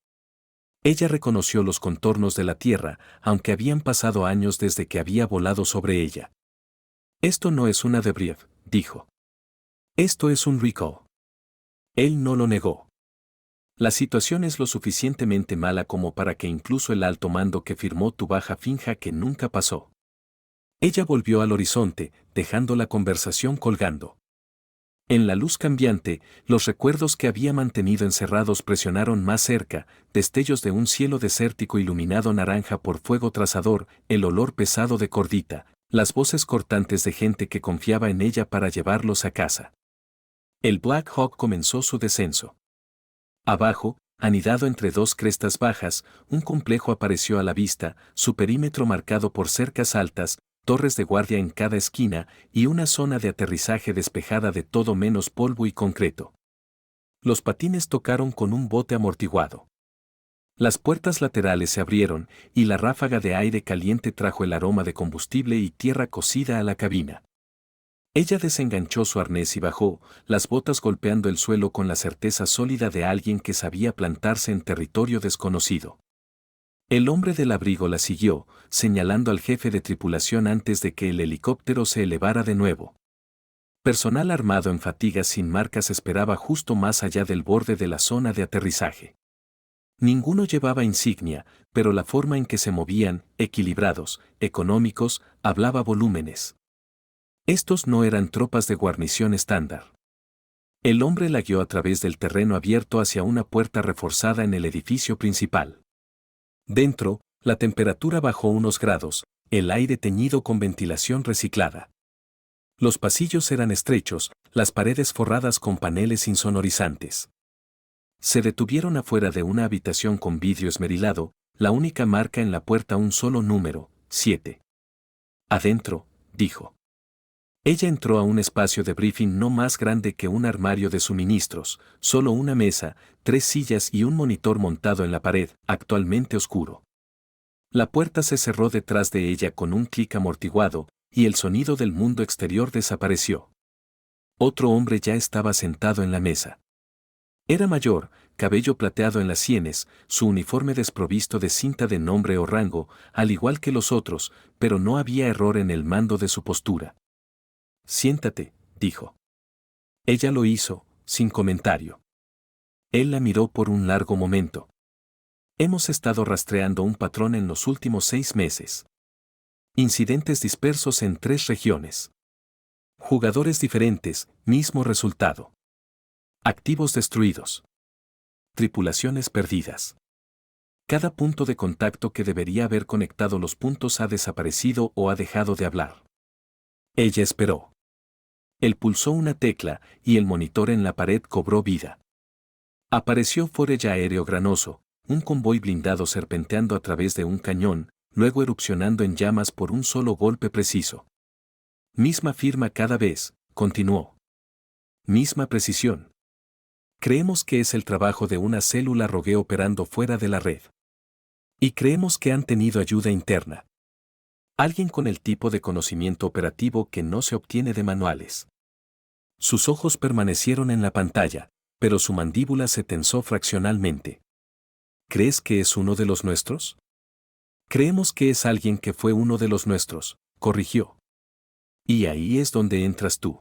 Ella reconoció los contornos de la tierra, aunque habían pasado años desde que había volado sobre ella. Esto no es una debrief, dijo. Esto es un recall. Él no lo negó. La situación es lo suficientemente mala como para que incluso el alto mando que firmó tu baja finja que nunca pasó. Ella volvió al horizonte, dejando la conversación colgando. En la luz cambiante, los recuerdos que había mantenido encerrados presionaron más cerca, destellos de un cielo desértico iluminado naranja por fuego trazador, el olor pesado de cordita, las voces cortantes de gente que confiaba en ella para llevarlos a casa. El Black Hawk comenzó su descenso. Abajo, anidado entre dos crestas bajas, un complejo apareció a la vista, su perímetro marcado por cercas altas, torres de guardia en cada esquina y una zona de aterrizaje despejada de todo menos polvo y concreto. Los patines tocaron con un bote amortiguado. Las puertas laterales se abrieron y la ráfaga de aire caliente trajo el aroma de combustible y tierra cocida a la cabina. Ella desenganchó su arnés y bajó, las botas golpeando el suelo con la certeza sólida de alguien que sabía plantarse en territorio desconocido. El hombre del abrigo la siguió, señalando al jefe de tripulación antes de que el helicóptero se elevara de nuevo. Personal armado en fatigas sin marcas esperaba justo más allá del borde de la zona de aterrizaje. Ninguno llevaba insignia, pero la forma en que se movían, equilibrados, económicos, hablaba volúmenes. Estos no eran tropas de guarnición estándar. El hombre la guió a través del terreno abierto hacia una puerta reforzada en el edificio principal. Dentro, la temperatura bajó unos grados, el aire teñido con ventilación reciclada. Los pasillos eran estrechos, las paredes forradas con paneles insonorizantes. Se detuvieron afuera de una habitación con vidrio esmerilado, la única marca en la puerta un solo número, 7. Adentro, dijo. Ella entró a un espacio de briefing no más grande que un armario de suministros, solo una mesa, 3 sillas y un monitor montado en la pared, actualmente oscuro. La puerta se cerró detrás de ella con un clic amortiguado, y el sonido del mundo exterior desapareció. Otro hombre ya estaba sentado en la mesa. Era mayor, cabello plateado en las sienes, su uniforme desprovisto de cinta de nombre o rango, al igual que los otros, pero no había error en el mando de su postura. Siéntate, dijo. Ella lo hizo, sin comentario. Él la miró por un largo momento. Hemos estado rastreando un patrón en los últimos 6 meses. Incidentes dispersos en 3 regiones. Jugadores diferentes, mismo resultado. Activos destruidos. Tripulaciones perdidas. Cada punto de contacto que debería haber conectado los puntos ha desaparecido o ha dejado de hablar. Ella esperó. Él pulsó una tecla y el monitor en la pared cobró vida. Apareció forage aéreo granoso, un convoy blindado serpenteando a través de un cañón, luego erupcionando en llamas por un solo golpe preciso. Misma firma cada vez, continuó. Misma precisión. Creemos que es el trabajo de una célula Rogue operando fuera de la red. Y creemos que han tenido ayuda interna. Alguien con el tipo de conocimiento operativo que no se obtiene de manuales. Sus ojos permanecieron en la pantalla, pero su mandíbula se tensó fraccionalmente. ¿Crees que es uno de los nuestros? Creemos que es alguien que fue uno de los nuestros, corrigió. Y ahí es donde entras tú.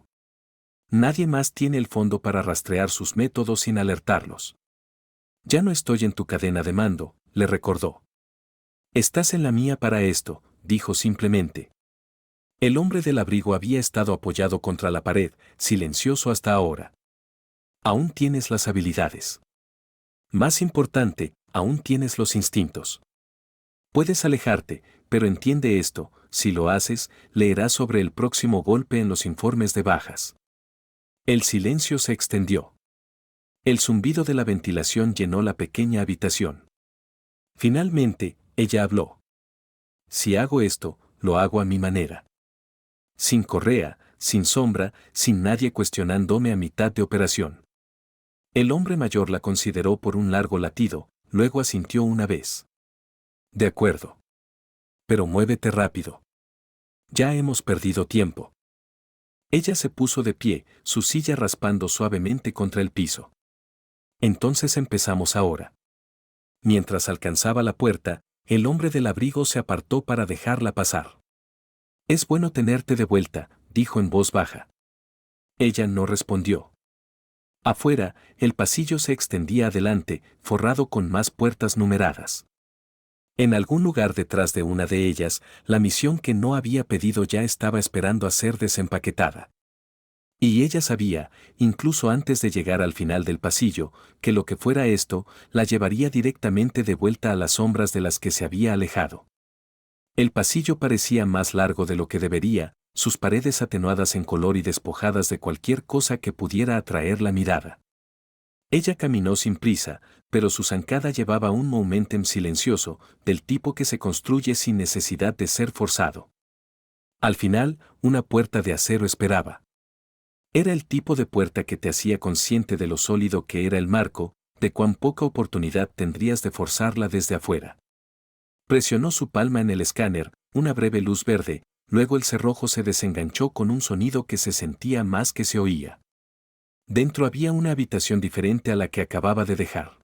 Nadie más tiene el fondo para rastrear sus métodos sin alertarlos. Ya no estoy en tu cadena de mando, le recordó. Estás en la mía para esto, dijo simplemente. El hombre del abrigo había estado apoyado contra la pared, silencioso hasta ahora. Aún tienes las habilidades. Más importante, aún tienes los instintos. Puedes alejarte, pero entiende esto, si lo haces, leerás sobre el próximo golpe en los informes de bajas. El silencio se extendió. El zumbido de la ventilación llenó la pequeña habitación. Finalmente, ella habló. Si hago esto, lo hago a mi manera. Sin correa, sin sombra, sin nadie cuestionándome a mitad de operación. El hombre mayor la consideró por un largo latido, luego asintió una vez. De acuerdo. Pero muévete rápido. Ya hemos perdido tiempo. Ella se puso de pie, su silla raspando suavemente contra el piso. Entonces empezamos ahora. Mientras alcanzaba la puerta, el hombre del abrigo se apartó para dejarla pasar. Es bueno tenerte de vuelta, dijo en voz baja. Ella no respondió. Afuera, el pasillo se extendía adelante, forrado con más puertas numeradas. En algún lugar detrás de una de ellas, la misión que no había pedido ya estaba esperando a ser desempaquetada. Y ella sabía, incluso antes de llegar al final del pasillo, que lo que fuera esto, la llevaría directamente de vuelta a las sombras de las que se había alejado. El pasillo parecía más largo de lo que debería, sus paredes atenuadas en color y despojadas de cualquier cosa que pudiera atraer la mirada. Ella caminó sin prisa, pero su zancada llevaba un momentum silencioso, del tipo que se construye sin necesidad de ser forzado. Al final, una puerta de acero esperaba. Era el tipo de puerta que te hacía consciente de lo sólido que era el marco, de cuán poca oportunidad tendrías de forzarla desde afuera. Presionó su palma en el escáner, una breve luz verde, luego el cerrojo se desenganchó con un sonido que se sentía más que se oía. Dentro había una habitación diferente a la que acababa de dejar.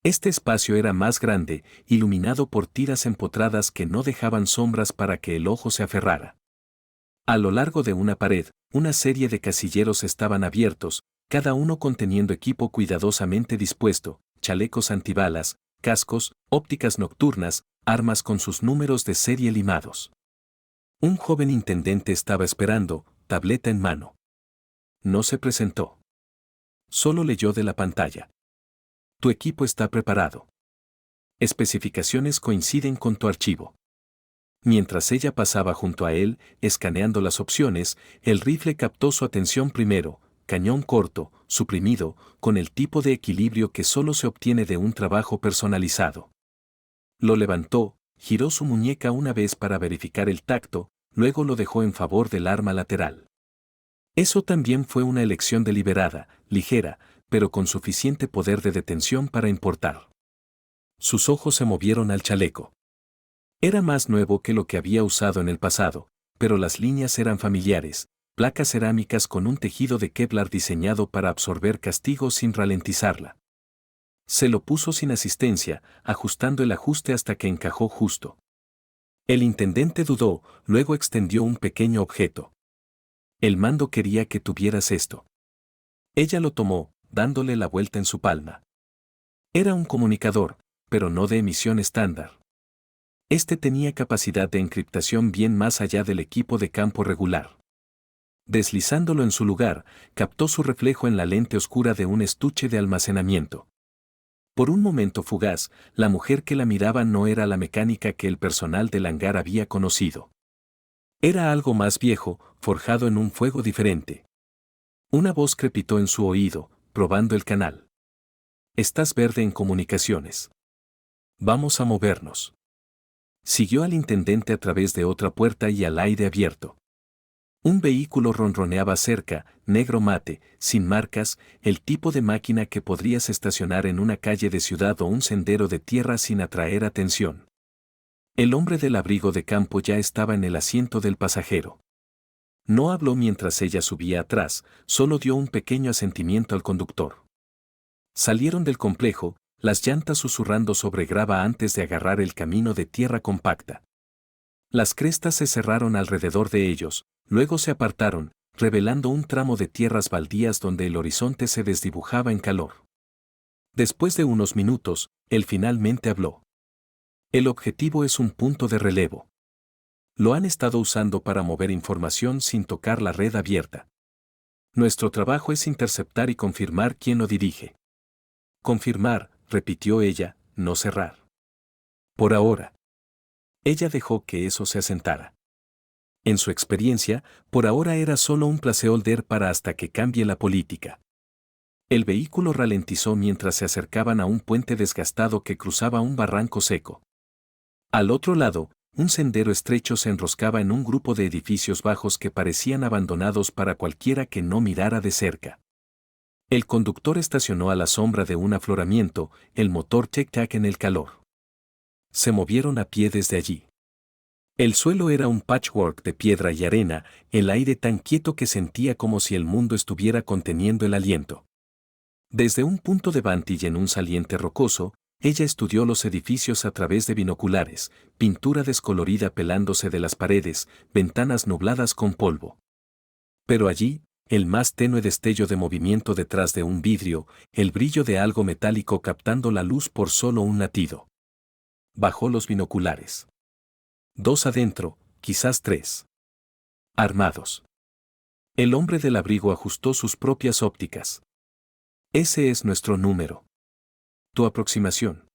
Este espacio era más grande, iluminado por tiras empotradas que no dejaban sombras para que el ojo se aferrara. A lo largo de una pared, una serie de casilleros estaban abiertos, cada uno conteniendo equipo cuidadosamente dispuesto, chalecos antibalas, cascos, ópticas nocturnas, armas con sus números de serie limados. Un joven intendente estaba esperando, tableta en mano. No se presentó. Solo leyó de la pantalla. Tu equipo está preparado. Especificaciones coinciden con tu archivo. Mientras ella pasaba junto a él, escaneando las opciones, el rifle captó su atención primero, cañón corto, suprimido, con el tipo de equilibrio que solo se obtiene de un trabajo personalizado. Lo levantó, giró su muñeca una vez para verificar el tacto, luego lo dejó en favor del arma lateral. Eso también fue una elección deliberada, ligera, pero con suficiente poder de detención para importar. Sus ojos se movieron al chaleco. Era más nuevo que lo que había usado en el pasado, pero las líneas eran familiares, placas cerámicas con un tejido de Kevlar diseñado para absorber castigos sin ralentizarla. Se lo puso sin asistencia, ajustando el ajuste hasta que encajó justo. El intendente dudó, luego extendió un pequeño objeto. El mando quería que tuvieras esto. Ella lo tomó, dándole la vuelta en su palma. Era un comunicador, pero no de emisión estándar. Este tenía capacidad de encriptación bien más allá del equipo de campo regular. Deslizándolo en su lugar, captó su reflejo en la lente oscura de un estuche de almacenamiento. Por un momento fugaz, la mujer que la miraba no era la mecánica que el personal del hangar había conocido. Era algo más viejo, forjado en un fuego diferente. Una voz crepitó en su oído, probando el canal. Estás verde en comunicaciones. Vamos a movernos. Siguió al intendente a través de otra puerta y al aire abierto. Un vehículo ronroneaba cerca, negro mate, sin marcas, el tipo de máquina que podrías estacionar en una calle de ciudad o un sendero de tierra sin atraer atención. El hombre del abrigo de campo ya estaba en el asiento del pasajero. No habló mientras ella subía atrás, solo dio un pequeño asentimiento al conductor. Salieron del complejo, las llantas susurrando sobre grava antes de agarrar el camino de tierra compacta. Las crestas se cerraron alrededor de ellos, luego se apartaron, revelando un tramo de tierras baldías donde el horizonte se desdibujaba en calor. Después de unos minutos, él finalmente habló. El objetivo es un punto de relevo. Lo han estado usando para mover información sin tocar la red abierta. Nuestro trabajo es interceptar y confirmar quién lo dirige. Confirmar, repitió ella, no cerrar. Por ahora. Ella dejó que eso se asentara. En su experiencia, por ahora era solo un placeholder para hasta que cambie la política. El vehículo ralentizó mientras se acercaban a un puente desgastado que cruzaba un barranco seco. Al otro lado, un sendero estrecho se enroscaba en un grupo de edificios bajos que parecían abandonados para cualquiera que no mirara de cerca. El conductor estacionó a la sombra de un afloramiento, el motor tic-tac en el calor. Se movieron a pie desde allí. El suelo era un patchwork de piedra y arena, el aire tan quieto que sentía como si el mundo estuviera conteniendo el aliento. Desde un punto de vantage en un saliente rocoso, ella estudió los edificios a través de binoculares, pintura descolorida pelándose de las paredes, ventanas nubladas con polvo. Pero allí, el más tenue destello de movimiento detrás de un vidrio, el brillo de algo metálico captando la luz por solo un latido. Bajó los binoculares. 2 adentro, quizás 3. Armados. El hombre del abrigo ajustó sus propias ópticas. Ese es nuestro número. Tu aproximación.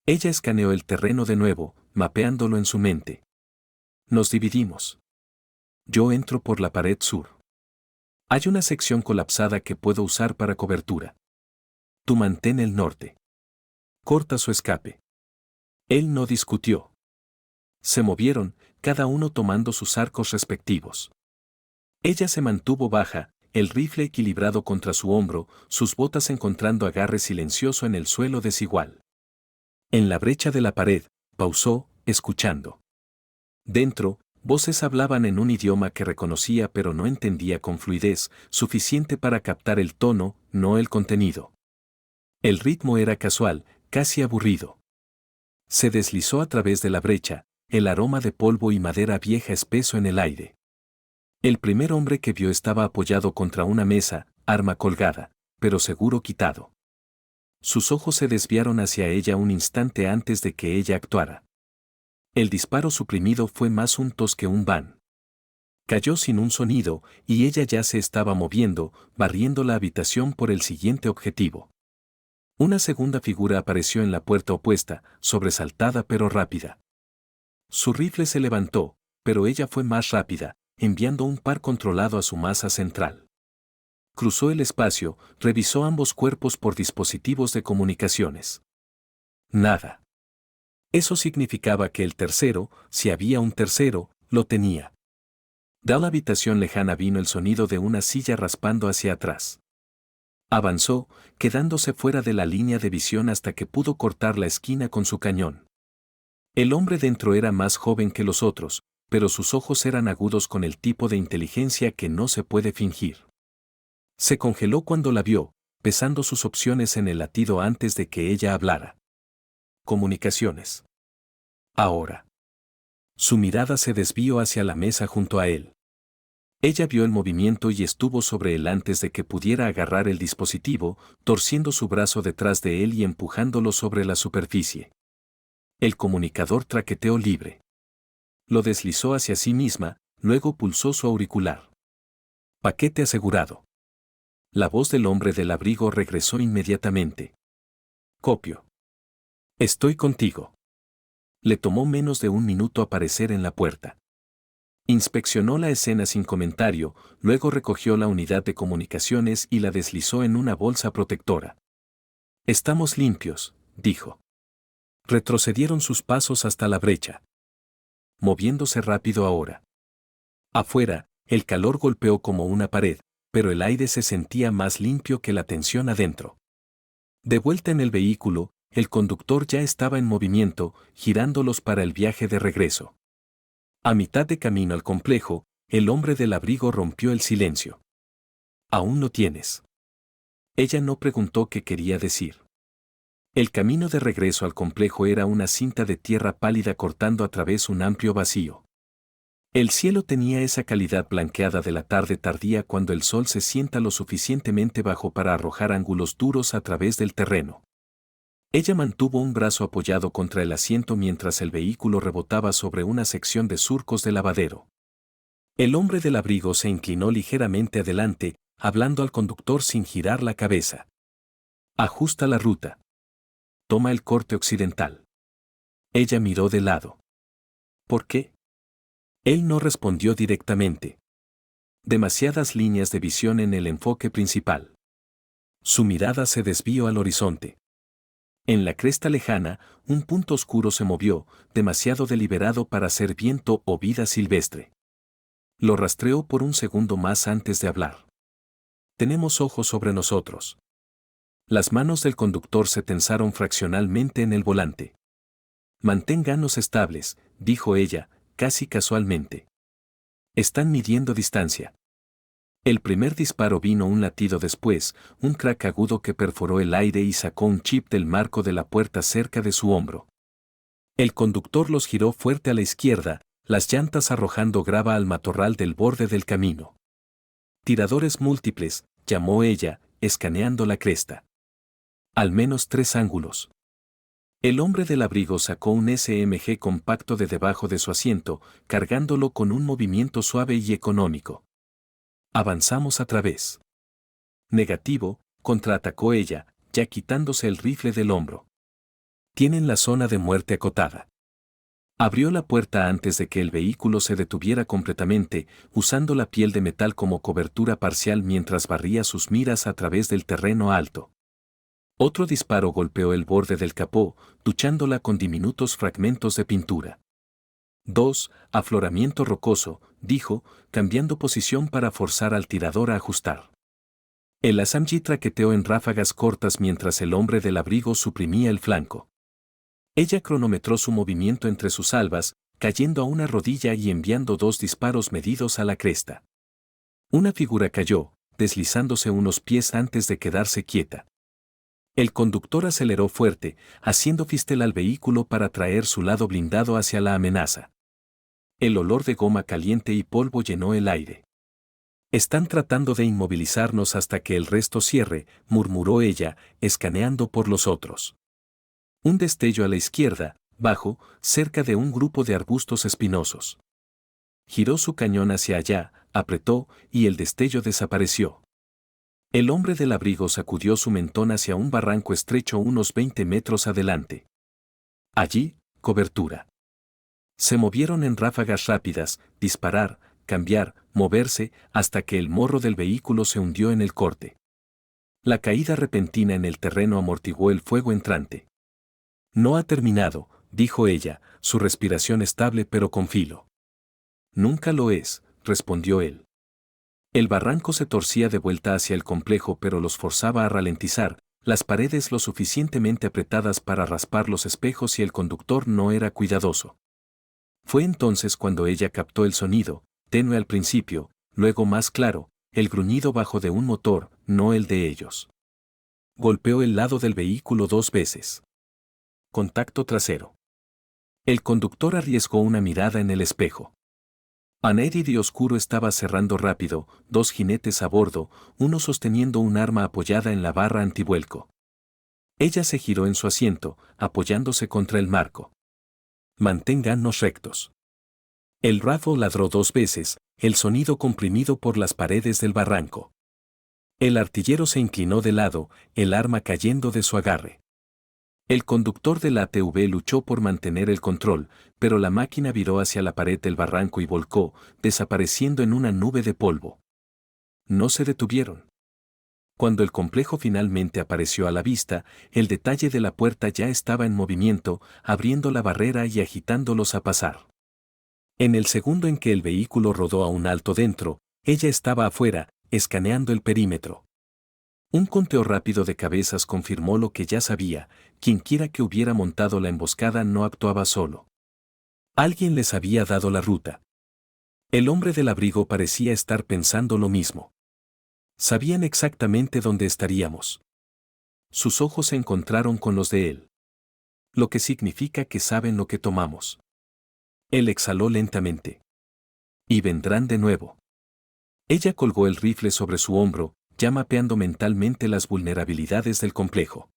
Ella escaneó el terreno de nuevo, mapeándolo en su mente. Nos dividimos. Yo entro por la pared sur. Hay una sección colapsada que puedo usar para cobertura. Tú mantén el norte. Corta su escape. Él no discutió. Se movieron, cada uno tomando sus arcos respectivos. Ella se mantuvo baja, el rifle equilibrado contra su hombro, sus botas encontrando agarre silencioso en el suelo desigual. En la brecha de la pared, pausó, escuchando. Dentro, voces hablaban en un idioma que reconocía pero no entendía con fluidez, suficiente para captar el tono, no el contenido. El ritmo era casual, casi aburrido. Se deslizó a través de la brecha, el aroma de polvo y madera vieja espeso en el aire. El primer hombre que vio estaba apoyado contra una mesa, arma colgada, pero seguro quitado. Sus ojos se desviaron hacia ella un instante antes de que ella actuara. El disparo suprimido fue más un tos que un van. Cayó sin un sonido, y ella ya se estaba moviendo, barriendo la habitación por el siguiente objetivo. Una segunda figura apareció en la puerta opuesta, sobresaltada pero rápida. Su rifle se levantó, pero ella fue más rápida, enviando un par controlado a su masa central. Cruzó el espacio, revisó ambos cuerpos por dispositivos de comunicaciones. Nada. Eso significaba que el tercero, si había un tercero, lo tenía. De la habitación lejana vino el sonido de una silla raspando hacia atrás. Avanzó, quedándose fuera de la línea de visión hasta que pudo cortar la esquina con su cañón. El hombre dentro era más joven que los otros, pero sus ojos eran agudos con el tipo de inteligencia que no se puede fingir. Se congeló cuando la vio, pesando sus opciones en el latido antes de que ella hablara. Comunicaciones. Ahora. Su mirada se desvió hacia la mesa junto a él. Ella vio el movimiento y estuvo sobre él antes de que pudiera agarrar el dispositivo, torciendo su brazo detrás de él y empujándolo sobre la superficie. El comunicador traqueteó libre. Lo deslizó hacia sí misma, luego pulsó su auricular. Paquete asegurado. La voz del hombre del abrigo regresó inmediatamente. Copio. Estoy contigo. Le tomó menos de un minuto aparecer en la puerta. Inspeccionó la escena sin comentario, luego recogió la unidad de comunicaciones y la deslizó en una bolsa protectora. Estamos limpios, dijo. Retrocedieron sus pasos hasta la brecha, moviéndose rápido ahora. Afuera, el calor golpeó como una pared, pero el aire se sentía más limpio que la tensión adentro. De vuelta en el vehículo, el conductor ya estaba en movimiento, girándolos para el viaje de regreso. A mitad de camino al complejo, el hombre del abrigo rompió el silencio. ¿Aún lo tienes? Ella no preguntó qué quería decir. El camino de regreso al complejo era una cinta de tierra pálida cortando a través un amplio vacío. El cielo tenía esa calidad blanqueada de la tarde tardía cuando el sol se sienta lo suficientemente bajo para arrojar ángulos duros a través del terreno. Ella mantuvo un brazo apoyado contra el asiento mientras el vehículo rebotaba sobre una sección de surcos de lavadero. El hombre del abrigo se inclinó ligeramente adelante, hablando al conductor sin girar la cabeza. Ajusta la ruta. Toma el corte occidental. Ella miró de lado. ¿Por qué? Él no respondió directamente. Demasiadas líneas de visión en el enfoque principal. Su mirada se desvió al horizonte. En la cresta lejana, un punto oscuro se movió, demasiado deliberado para ser viento o vida silvestre. Lo rastreó por un segundo más antes de hablar. Tenemos ojos sobre nosotros. Las manos del conductor se tensaron fraccionalmente en el volante. Manténganos estables, dijo ella, casi casualmente. Están midiendo distancia. El primer disparo vino un latido después, un crack agudo que perforó el aire y sacó un chip del marco de la puerta cerca de su hombro. El conductor los giró fuerte a la izquierda, las llantas arrojando grava al matorral del borde del camino. Tiradores múltiples, llamó ella, escaneando la cresta. Al menos 3 ángulos. El hombre del abrigo sacó un SMG compacto de debajo de su asiento, cargándolo con un movimiento suave y económico. Avanzamos a través. Negativo, contraatacó ella, ya quitándose el rifle del hombro. Tienen la zona de muerte acotada. Abrió la puerta antes de que el vehículo se detuviera completamente, usando la piel de metal como cobertura parcial mientras barría sus miras a través del terreno alto. Otro disparo golpeó el borde del capó, duchándola con diminutos fragmentos de pintura. 2. Afloramiento rocoso, dijo, cambiando posición para forzar al tirador a ajustar. El SMG traqueteó en ráfagas cortas mientras el hombre del abrigo suprimía el flanco. Ella cronometró su movimiento entre sus albas, cayendo a una rodilla y enviando 2 disparos medidos a la cresta. Una figura cayó, deslizándose unos pies antes de quedarse quieta. El conductor aceleró fuerte, haciendo fistel al vehículo para traer su lado blindado hacia la amenaza. El olor de goma caliente y polvo llenó el aire. Están tratando de inmovilizarnos hasta que el resto cierre, murmuró ella, escaneando por los otros. Un destello a la izquierda, bajo, cerca de un grupo de arbustos espinosos. Giró su cañón hacia allá, apretó, y el destello desapareció. El hombre del abrigo sacudió su mentón hacia un barranco estrecho unos 20 metros adelante. Allí, cobertura. Se movieron en ráfagas rápidas, disparar, cambiar, moverse, hasta que el morro del vehículo se hundió en el corte. La caída repentina en el terreno amortiguó el fuego entrante. No ha terminado, dijo ella, su respiración estable pero con filo. Nunca lo es, respondió él. El barranco se torcía de vuelta hacia el complejo pero los forzaba a ralentizar, las paredes lo suficientemente apretadas para raspar los espejos y el conductor no era cuidadoso. Fue entonces cuando ella captó el sonido, tenue al principio, luego más claro, el gruñido bajo de un motor, no el de ellos. Golpeó el lado del vehículo 2 veces. Contacto trasero. El conductor arriesgó una mirada en el espejo. Aneri de oscuro estaba cerrando rápido, 2 jinetes a bordo, uno sosteniendo un arma apoyada en la barra antivuelco. Ella se giró en su asiento, apoyándose contra el marco. Manténgannos rectos. El rifle ladró 2 veces, el sonido comprimido por las paredes del barranco. El artillero se inclinó de lado, el arma cayendo de su agarre. El conductor del ATV luchó por mantener el control, pero la máquina viró hacia la pared del barranco y volcó, desapareciendo en una nube de polvo. No se detuvieron. Cuando el complejo finalmente apareció a la vista, el detalle de la puerta ya estaba en movimiento, abriendo la barrera y agitándolos a pasar. En el segundo en que el vehículo rodó a un alto dentro, ella estaba afuera, escaneando el perímetro. Un conteo rápido de cabezas confirmó lo que ya sabía: quienquiera que hubiera montado la emboscada no actuaba solo. Alguien les había dado la ruta. El hombre del abrigo parecía estar pensando lo mismo. Sabían exactamente dónde estaríamos. Sus ojos se encontraron con los de él. Lo que significa que saben lo que tomamos. Él exhaló lentamente. Y vendrán de nuevo. Ella colgó el rifle sobre su hombro, ya mapeando mentalmente las vulnerabilidades del complejo.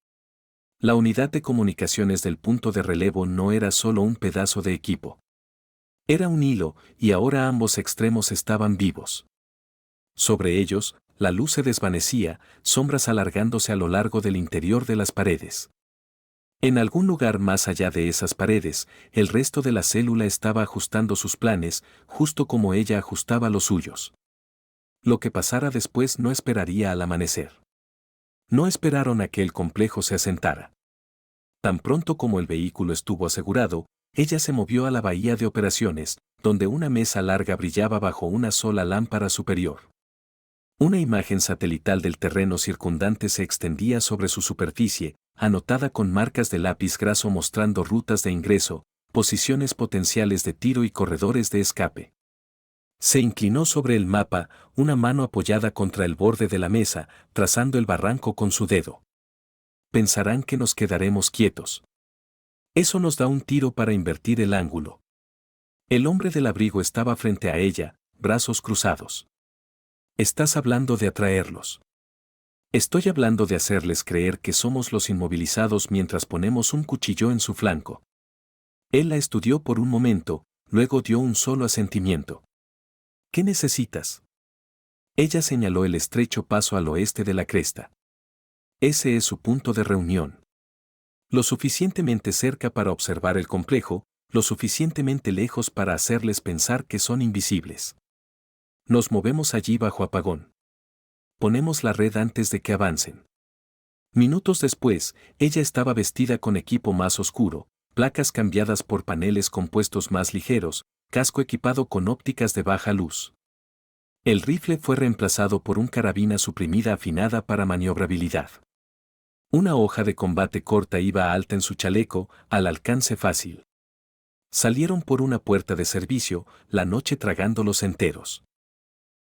La unidad de comunicaciones del punto de relevo no era solo un pedazo de equipo. Era un hilo, y ahora ambos extremos estaban vivos. Sobre ellos, la luz se desvanecía, sombras alargándose a lo largo del interior de las paredes. En algún lugar más allá de esas paredes, el resto de la célula estaba ajustando sus planes, justo como ella ajustaba los suyos. Lo que pasara después no esperaría al amanecer. No esperaron a que el complejo se asentara. Tan pronto como el vehículo estuvo asegurado, ella se movió a la bahía de operaciones, donde una mesa larga brillaba bajo una sola lámpara superior. Una imagen satelital del terreno circundante se extendía sobre su superficie, anotada con marcas de lápiz graso mostrando rutas de ingreso, posiciones potenciales de tiro y corredores de escape. Se inclinó sobre el mapa, una mano apoyada contra el borde de la mesa, trazando el barranco con su dedo. Pensarán que nos quedaremos quietos. Eso nos da un tiro para invertir el ángulo. El hombre del abrigo estaba frente a ella, brazos cruzados. Estás hablando de atraerlos. Estoy hablando de hacerles creer que somos los inmovilizados mientras ponemos un cuchillo en su flanco. Él la estudió por un momento, luego dio un solo asentimiento. ¿Qué necesitas? Ella señaló el estrecho paso al oeste de la cresta. Ese es su punto de reunión. Lo suficientemente cerca para observar el complejo, lo suficientemente lejos para hacerles pensar que son invisibles. Nos movemos allí bajo apagón. Ponemos la red antes de que avancen. Minutos después, ella estaba vestida con equipo más oscuro, placas cambiadas por paneles compuestos más ligeros, casco equipado con ópticas de baja luz. El rifle fue reemplazado por un carabina suprimida afinada para maniobrabilidad. Una hoja de combate corta iba alta en su chaleco, al alcance fácil. Salieron por una puerta de servicio, la noche tragándolos enteros.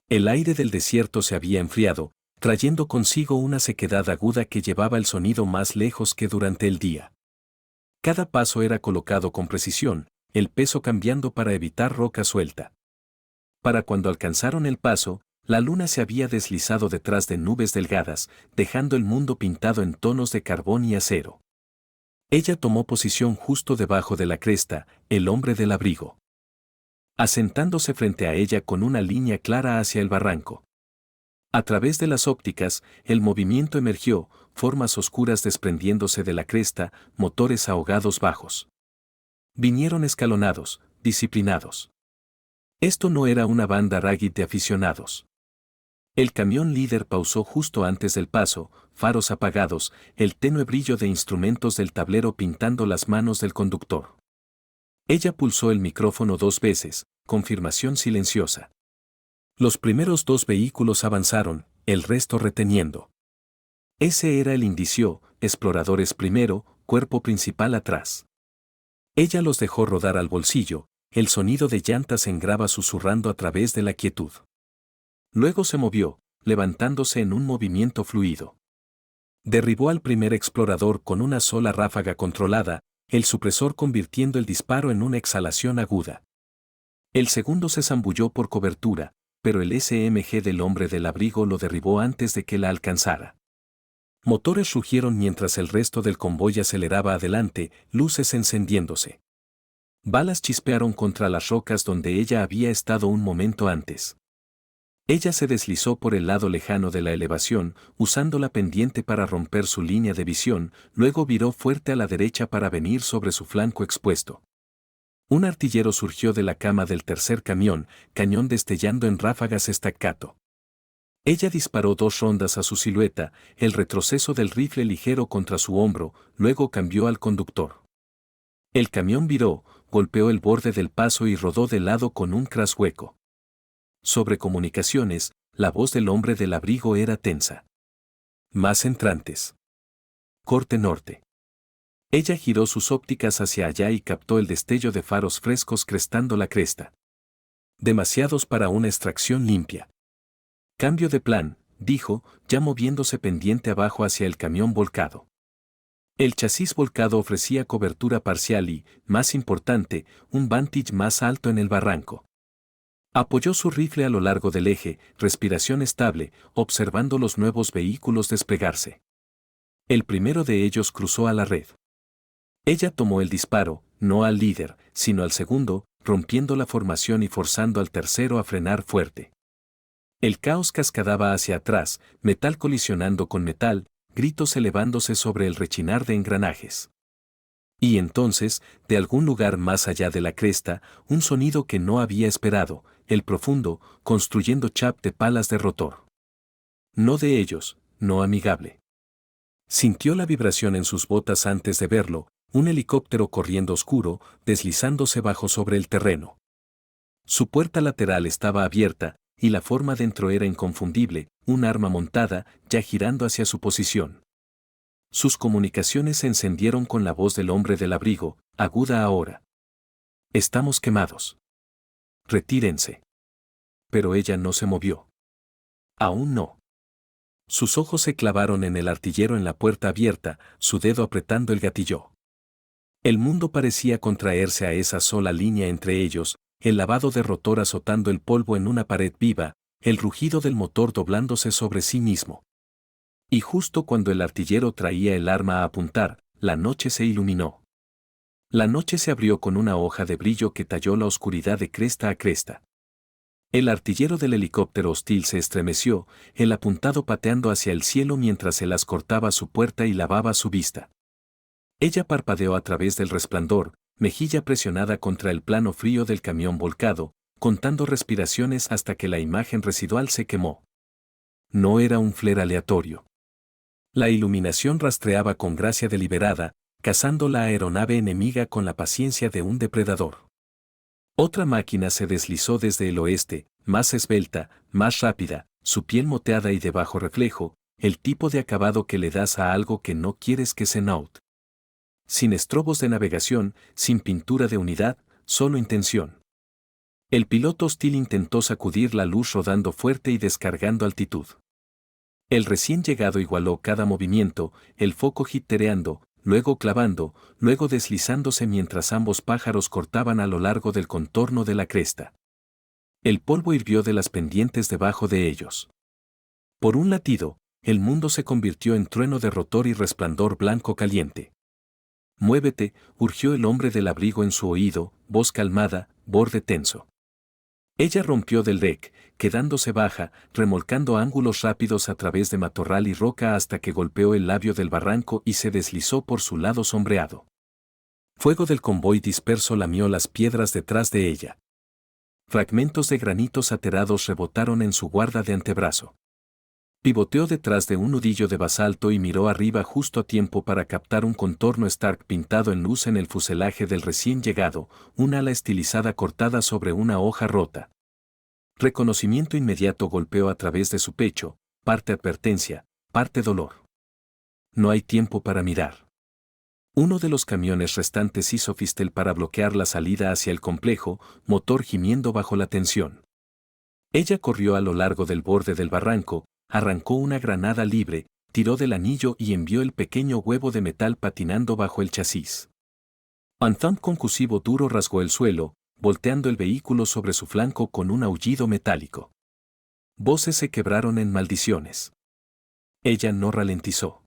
El aire del desierto se había enfriado, trayendo consigo una sequedad aguda que llevaba el sonido más lejos que durante el día. Cada paso era colocado con precisión, el peso cambiando para evitar roca suelta. Para cuando alcanzaron el paso, la luna se había deslizado detrás de nubes delgadas, dejando el mundo pintado en tonos de carbón y acero. Ella tomó posición justo debajo de la cresta, el hombre del abrigo, asentándose frente a ella con una línea clara hacia el barranco. A través de las ópticas, el movimiento emergió, formas oscuras desprendiéndose de la cresta, motores ahogados bajos. Vinieron escalonados, disciplinados. Esto no era una banda ragged de aficionados. El camión líder pausó justo antes del paso, faros apagados, el tenue brillo de instrumentos del tablero pintando las manos del conductor. Ella pulsó el micrófono 2 veces, confirmación silenciosa. Los primeros 2 vehículos avanzaron, el resto reteniendo. Ese era el indicio, exploradores primero, cuerpo principal atrás. Ella los dejó rodar al bolsillo, el sonido de llantas en grava susurrando a través de la quietud. Luego se movió, levantándose en un movimiento fluido. Derribó al primer explorador con una sola ráfaga controlada, el supresor convirtiendo el disparo en una exhalación aguda. El segundo se zambulló por cobertura, pero el SMG del hombre del abrigo lo derribó antes de que la alcanzara. Motores rugieron mientras el resto del convoy aceleraba adelante, luces encendiéndose. Balas chispearon contra las rocas donde ella había estado un momento antes. Ella se deslizó por el lado lejano de la elevación, usando la pendiente para romper su línea de visión, luego viró fuerte a la derecha para venir sobre su flanco expuesto. Un artillero surgió de la cama del tercer camión, cañón destellando en ráfagas staccato. Ella disparó 2 rondas a su silueta, el retroceso del rifle ligero contra su hombro, luego cambió al conductor. El camión viró, golpeó el borde del paso y rodó de lado con un crash hueco. Sobre comunicaciones, la voz del hombre del abrigo era tensa. Más entrantes. Corte norte. Ella giró sus ópticas hacia allá y captó el destello de faros frescos crestando la cresta. Demasiados para una extracción limpia. Cambio de plan, dijo, ya moviéndose pendiente abajo hacia el camión volcado. El chasis volcado ofrecía cobertura parcial y, más importante, un vantage más alto en el barranco. Apoyó su rifle a lo largo del eje, respiración estable, observando los nuevos vehículos desplegarse. El primero de ellos cruzó a la red. Ella tomó el disparo, no al líder, sino al segundo, rompiendo la formación y forzando al tercero a frenar fuerte. El caos cascadaba hacia atrás, metal colisionando con metal, gritos elevándose sobre el rechinar de engranajes. Y entonces, de algún lugar más allá de la cresta, un sonido que no había esperado, el profundo, construyendo chap de palas de rotor. No de ellos, no amigable. Sintió la vibración en sus botas antes de verlo, un helicóptero corriendo oscuro, deslizándose bajo sobre el terreno. Su puerta lateral estaba abierta, y la forma dentro era inconfundible, un arma montada, ya girando hacia su posición. Sus comunicaciones se encendieron con la voz del hombre del abrigo, aguda ahora. Estamos quemados. Retírense. Pero ella no se movió. Aún no. Sus ojos se clavaron en el artillero en la puerta abierta, su dedo apretando el gatillo. El mundo parecía contraerse a esa sola línea entre ellos, el lavado de rotor azotando el polvo en una pared viva, el rugido del motor doblándose sobre sí mismo. Y justo cuando el artillero traía el arma a apuntar, la noche se iluminó. La noche se abrió con una hoja de brillo que talló la oscuridad de cresta a cresta. El artillero del helicóptero hostil se estremeció, el apuntado pateando hacia el cielo mientras se las cortaba su puerta y lavaba su vista. Ella parpadeó a través del resplandor, mejilla presionada contra el plano frío del camión volcado, contando respiraciones hasta que la imagen residual se quemó. No era un flare aleatorio. La iluminación rastreaba con gracia deliberada, cazando la aeronave enemiga con la paciencia de un depredador. Otra máquina se deslizó desde el oeste, más esbelta, más rápida, su piel moteada y de bajo reflejo, el tipo de acabado que le das a algo que no quieres que se note. Sin estrobos de navegación, sin pintura de unidad, solo intención. El piloto hostil intentó sacudir la luz rodando fuerte y descargando altitud. El recién llegado igualó cada movimiento, el foco jittereando, luego clavando, luego deslizándose mientras ambos pájaros cortaban a lo largo del contorno de la cresta. El polvo hirvió de las pendientes debajo de ellos. Por un latido, el mundo se convirtió en trueno de rotor y resplandor blanco caliente. Muévete, urgió el hombre del abrigo en su oído, voz calmada, borde tenso. Ella rompió del deck, quedándose baja, remolcando ángulos rápidos a través de matorral y roca hasta que golpeó el labio del barranco y se deslizó por su lado sombreado. Fuego del convoy disperso lamió las piedras detrás de ella. Fragmentos de granitos aterados rebotaron en su guarda de antebrazo. Pivoteó detrás de un nudillo de basalto y miró arriba justo a tiempo para captar un contorno Stark pintado en luz en el fuselaje del recién llegado, un ala estilizada cortada sobre una hoja rota. Reconocimiento inmediato golpeó a través de su pecho, parte advertencia, parte dolor. No hay tiempo para mirar. Uno de los camiones restantes hizo fistel para bloquear la salida hacia el complejo, motor gimiendo bajo la tensión. Ella corrió a lo largo del borde del barranco, arrancó una granada libre, tiró del anillo y envió el pequeño huevo de metal patinando bajo el chasis. Un thump concusivo duro rasgó el suelo, volteando el vehículo sobre su flanco con un aullido metálico. Voces se quebraron en maldiciones. Ella no ralentizó.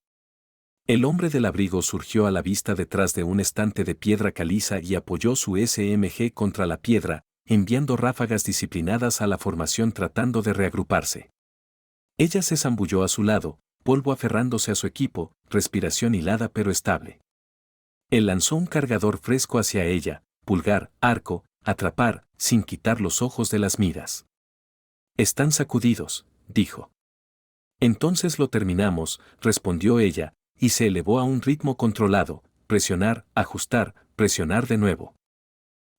El hombre del abrigo surgió a la vista detrás de un estante de piedra caliza y apoyó su SMG contra la piedra, enviando ráfagas disciplinadas a la formación tratando de reagruparse. Ella se zambulló a su lado, polvo aferrándose a su equipo, respiración hilada pero estable. Él lanzó un cargador fresco hacia ella, pulgar, arco, atrapar, sin quitar los ojos de las miras. Están sacudidos, dijo. Entonces lo terminamos, respondió ella, y se elevó a un ritmo controlado, presionar, ajustar, presionar de nuevo.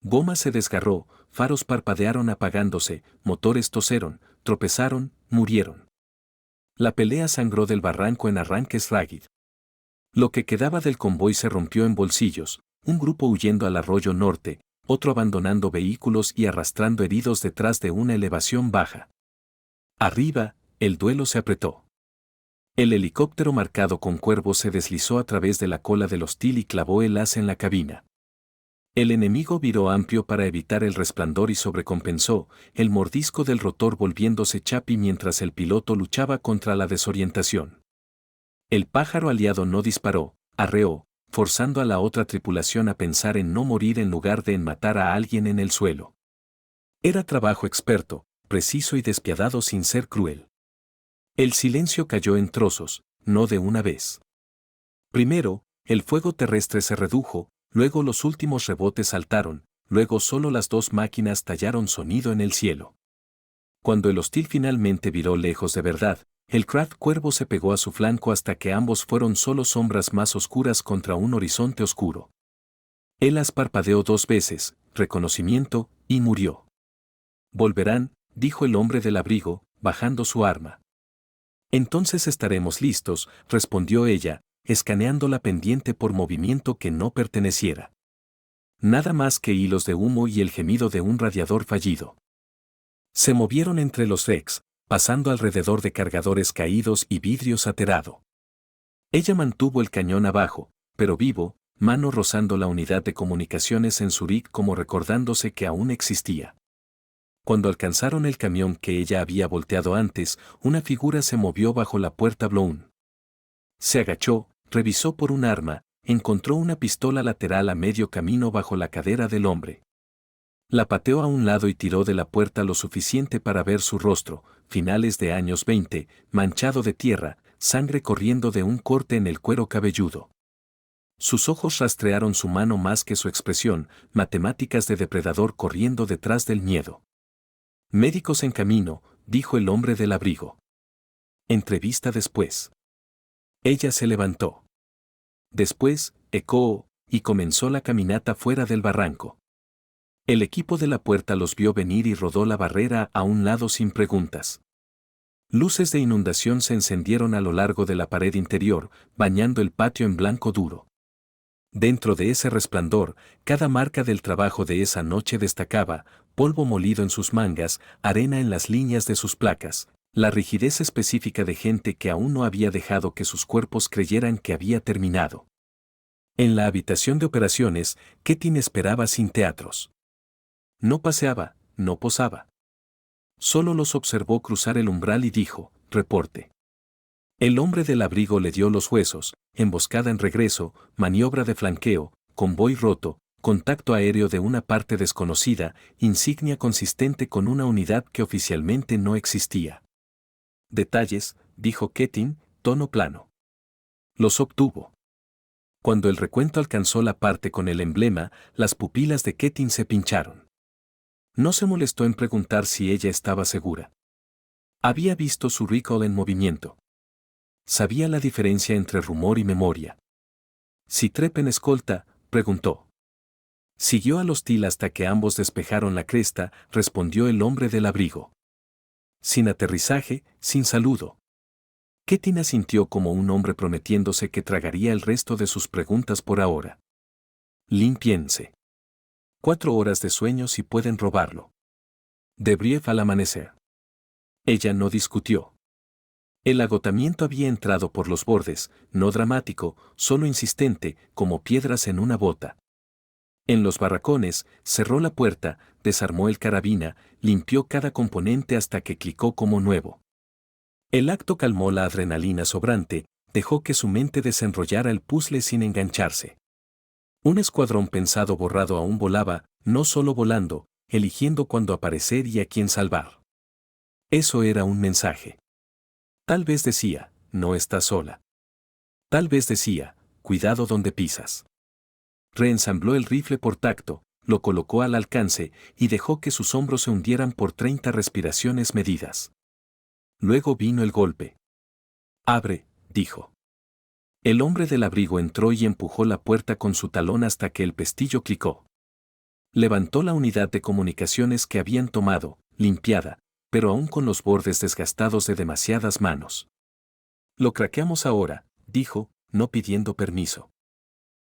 Goma se desgarró, faros parpadearon apagándose, motores toseron, tropezaron, murieron. La pelea sangró del barranco en arranques Ragged. Lo que quedaba del convoy se rompió en bolsillos, un grupo huyendo al arroyo norte, otro abandonando vehículos y arrastrando heridos detrás de una elevación baja. Arriba, el duelo se apretó. El helicóptero marcado con cuervos se deslizó a través de la cola del hostil y clavó el haz en la cabina. El enemigo viró amplio para evitar el resplandor y sobrecompensó, el mordisco del rotor volviéndose chapi mientras el piloto luchaba contra la desorientación. El pájaro aliado no disparó, arreó, forzando a la otra tripulación a pensar en no morir en lugar de en matar a alguien en el suelo. Era trabajo experto, preciso y despiadado sin ser cruel. El silencio cayó en trozos, no de una vez. Primero, el fuego terrestre se redujo, luego los últimos rebotes saltaron, luego solo las dos máquinas tallaron sonido en el cielo. Cuando el hostil finalmente viró lejos de verdad, el Kraft Cuervo se pegó a su flanco hasta que ambos fueron solo sombras más oscuras contra un horizonte oscuro. Él las parpadeó 2 veces, reconocimiento, y murió. Volverán, dijo el hombre del abrigo, bajando su arma. Entonces estaremos listos, respondió ella, escaneando la pendiente por movimiento que no perteneciera. Nada más que hilos de humo y el gemido de un radiador fallido. Se movieron entre los decks, pasando alrededor de cargadores caídos y vidrios aterado. Ella mantuvo el cañón abajo, pero vivo, mano rozando la unidad de comunicaciones en Zurich como recordándose que aún existía. Cuando alcanzaron el camión que ella había volteado antes, una figura se movió bajo la puerta Blown. Se agachó, revisó por un arma, encontró una pistola lateral a medio camino bajo la cadera del hombre. La pateó a un lado y tiró de la puerta lo suficiente para ver su rostro, finales de años 20, manchado de tierra, sangre corriendo de un corte en el cuero cabelludo. Sus ojos rastrearon su mano más que su expresión, matemáticas de depredador corriendo detrás del miedo. Médicos en camino, dijo el hombre del abrigo. Entrevista después. Ella se levantó. Después, ecoó, y comenzó la caminata fuera del barranco. El equipo de la puerta los vio venir y rodó la barrera a un lado sin preguntas. Luces de inundación se encendieron a lo largo de la pared interior, bañando el patio en blanco duro. Dentro de ese resplandor, cada marca del trabajo de esa noche destacaba, polvo molido en sus mangas, arena en las líneas de sus placas, la rigidez específica de gente que aún no había dejado que sus cuerpos creyeran que había terminado. En la habitación de operaciones, Ketin esperaba sin teatros. No paseaba, no posaba. Solo los observó cruzar el umbral y dijo, reporte. El hombre del abrigo le dio los huesos, emboscada en regreso, maniobra de flanqueo, convoy roto, contacto aéreo de una parte desconocida, insignia consistente con una unidad que oficialmente no existía. Detalles, dijo Ketin, tono plano. Los obtuvo. Cuando el recuento alcanzó la parte con el emblema, las pupilas de Ketin se pincharon. No se molestó en preguntar si ella estaba segura. Había visto su recall en movimiento. Sabía la diferencia entre rumor y memoria. ¿Si trepen escolta?, preguntó. Siguió al hostil hasta que ambos despejaron la cresta, respondió el hombre del abrigo. Sin aterrizaje, sin saludo. Ketin asintió como un hombre prometiéndose que tragaría el resto de sus preguntas por ahora. Limpiense. 4 horas de sueño si pueden robarlo. Debrief al amanecer. Ella no discutió. El agotamiento había entrado por los bordes, no dramático, solo insistente, como piedras en una bota. En los barracones, cerró la puerta, desarmó el carabina, limpió cada componente hasta que clicó como nuevo. El acto calmó la adrenalina sobrante, dejó que su mente desenrollara el puzzle sin engancharse. Un escuadrón pensado borrado aún volaba, no solo volando, eligiendo cuándo aparecer y a quién salvar. Eso era un mensaje. Tal vez decía, no estás sola. Tal vez decía, cuidado donde pisas. Reensambló el rifle por tacto, lo colocó al alcance y dejó que sus hombros se hundieran por 30 respiraciones medidas. Luego vino el golpe. Abre, dijo. El hombre del abrigo entró y empujó la puerta con su talón hasta que el pestillo clicó. Levantó la unidad de comunicaciones que habían tomado, limpiada, pero aún con los bordes desgastados de demasiadas manos. Lo craqueamos ahora, dijo, no pidiendo permiso.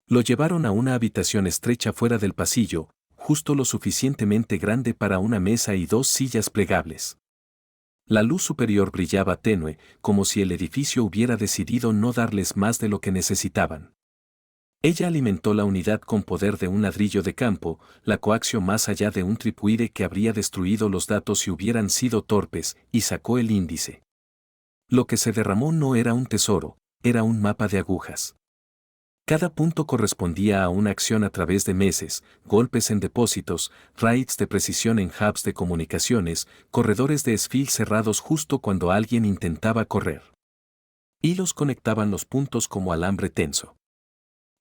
Lo llevaron a una habitación estrecha fuera del pasillo, justo lo suficientemente grande para una mesa y 2 sillas plegables. La luz superior brillaba tenue, como si el edificio hubiera decidido no darles más de lo que necesitaban. Ella alimentó la unidad con poder de un ladrillo de campo, la coaxió más allá de un tripwire que habría destruido los datos si hubieran sido torpes, y sacó el índice. Lo que se derramó no era un tesoro, era un mapa de agujas. Cada punto correspondía a una acción a través de meses, golpes en depósitos, raids de precisión en hubs de comunicaciones, corredores de esfil cerrados justo cuando alguien intentaba correr. Hilos conectaban los puntos como alambre tenso.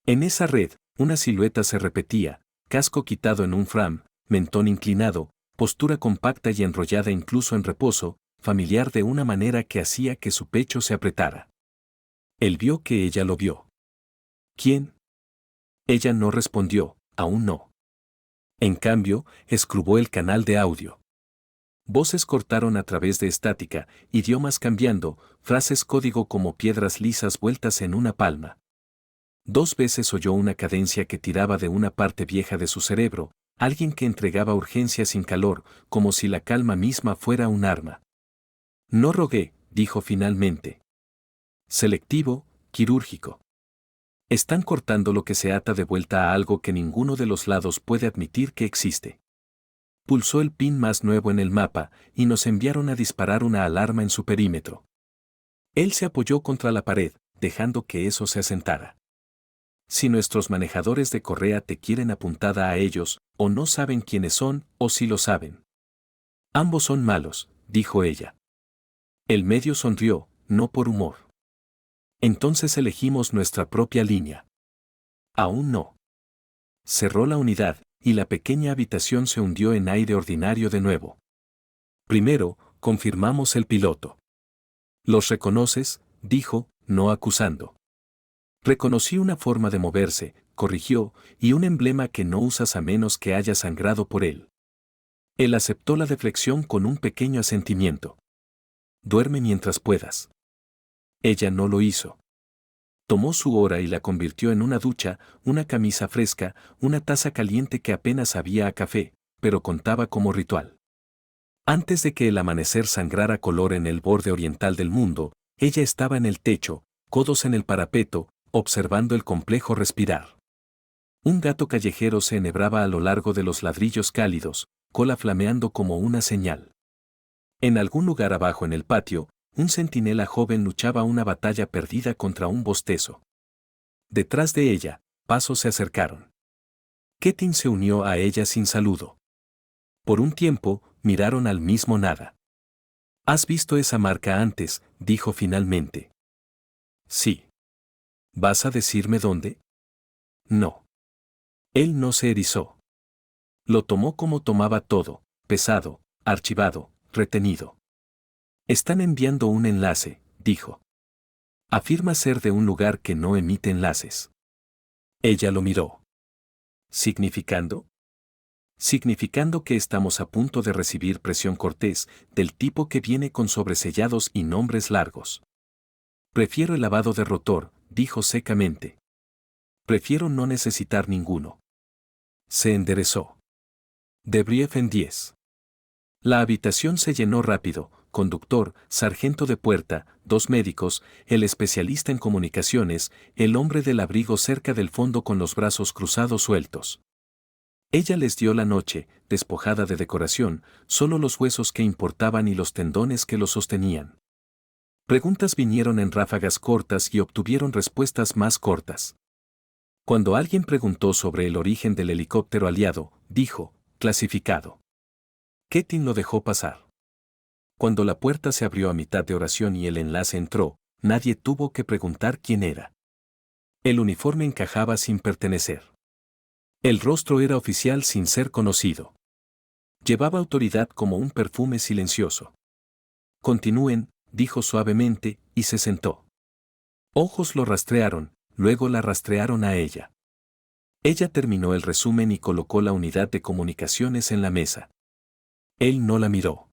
En esa red, una silueta se repetía, casco quitado en un fram, mentón inclinado, postura compacta y enrollada incluso en reposo, familiar de una manera que hacía que su pecho se apretara. Él vio que ella lo vio. ¿Quién? Ella no respondió, aún no. En cambio, escrubó el canal de audio. Voces cortaron a través de estática, idiomas cambiando, frases código como piedras lisas vueltas en una palma. 2 veces oyó una cadencia que tiraba de una parte vieja de su cerebro, alguien que entregaba urgencia sin calor, como si la calma misma fuera un arma. No rogué, dijo finalmente. Selectivo, quirúrgico. Están cortando lo que se ata de vuelta a algo que ninguno de los lados puede admitir que existe. Pulsó el pin más nuevo en el mapa, y nos enviaron a disparar una alarma en su perímetro. Él se apoyó contra la pared, dejando que eso se asentara. Si nuestros manejadores de correa te quieren apuntada a ellos, o no saben quiénes son, o si lo saben. Ambos son malos, dijo ella. El medio sonrió, no por humor. Entonces elegimos nuestra propia línea. Aún no. Cerró la unidad, y la pequeña habitación se hundió en aire ordinario de nuevo. Primero, confirmamos el piloto. ¿Los reconoces?, dijo, no acusando. Reconocí una forma de moverse, corrigió, y un emblema que no usas a menos que haya sangrado por él. Él aceptó la deflexión con un pequeño asentimiento. Duerme mientras puedas. Ella no lo hizo. Tomó su hora y la convirtió en una ducha, una camisa fresca, una taza caliente que apenas sabía a café, pero contaba como ritual. Antes de que el amanecer sangrara color en el borde oriental del mundo, ella estaba en el techo, codos en el parapeto, observando el complejo respirar. Un gato callejero se enhebraba a lo largo de los ladrillos cálidos, cola flameando como una señal. En algún lugar abajo en el patio, un centinela joven luchaba una batalla perdida contra un bostezo. Detrás de ella, pasos se acercaron. Ketin se unió a ella sin saludo. Por un tiempo, miraron al mismo nada. ¿Has visto esa marca antes?, dijo finalmente. Sí. ¿Vas a decirme dónde? No. Él no se erizó. Lo tomó como tomaba todo, pesado, archivado, retenido. Están enviando un enlace, dijo. Afirma ser de un lugar que no emite enlaces. Ella lo miró. ¿Significando? Significando que estamos a punto de recibir presión cortés, del tipo que viene con sobresellados y nombres largos. Prefiero el lavado de rotor, dijo secamente. Prefiero no necesitar ninguno. Se enderezó. Debrief en 10. La habitación se llenó rápido, conductor, sargento de puerta, 2 médicos, el especialista en comunicaciones, el hombre del abrigo cerca del fondo con los brazos cruzados sueltos. Ella les dio la noche, despojada de decoración, solo los huesos que importaban y los tendones que los sostenían. Preguntas vinieron en ráfagas cortas y obtuvieron respuestas más cortas. Cuando alguien preguntó sobre el origen del helicóptero aliado, dijo, clasificado. Ketin lo dejó pasar. Cuando la puerta se abrió a mitad de oración y el enlace entró, nadie tuvo que preguntar quién era. El uniforme encajaba sin pertenecer. El rostro era oficial sin ser conocido. Llevaba autoridad como un perfume silencioso. Continúen, dijo suavemente, y se sentó. Ojos lo rastrearon, luego la rastrearon a ella. Ella terminó el resumen y colocó la unidad de comunicaciones en la mesa. Él no la miró.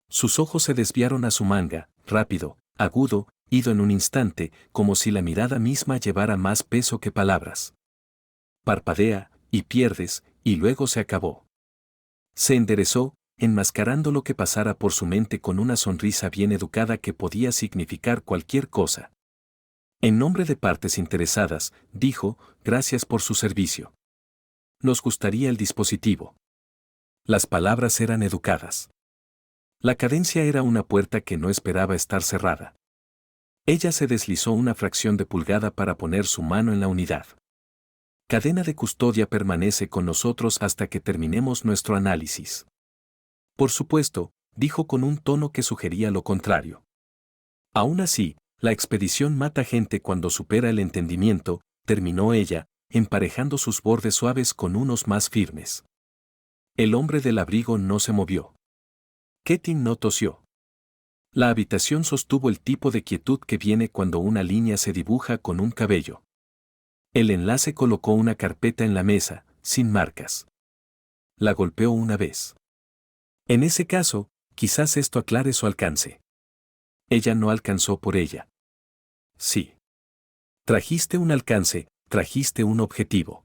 Sus ojos se desviaron a su manga, rápido, agudo, ido en un instante, como si la mirada misma llevara más peso que palabras. Parpadea, y pierdes, y luego se acabó. Se enderezó, enmascarando lo que pasara por su mente con una sonrisa bien educada que podía significar cualquier cosa. En nombre de partes interesadas, dijo, gracias por su servicio. Nos gustaría el dispositivo. Las palabras eran educadas. La cadencia era una puerta que no esperaba estar cerrada. Ella se deslizó una fracción de pulgada para poner su mano en la unidad. Cadena de custodia permanece con nosotros hasta que terminemos nuestro análisis. Por supuesto, dijo con un tono que sugería lo contrario. Aún así, la expedición mata gente cuando supera el entendimiento, terminó ella, emparejando sus bordes suaves con unos más firmes. El hombre del abrigo no se movió. Ketin no tosió. La habitación sostuvo el tipo de quietud que viene cuando una línea se dibuja con un cabello. El enlace colocó una carpeta en la mesa, sin marcas. La golpeó una vez. En ese caso, quizás esto aclare su alcance. Ella no alcanzó por ella. Sí. Trajiste un alcance, trajiste un objetivo.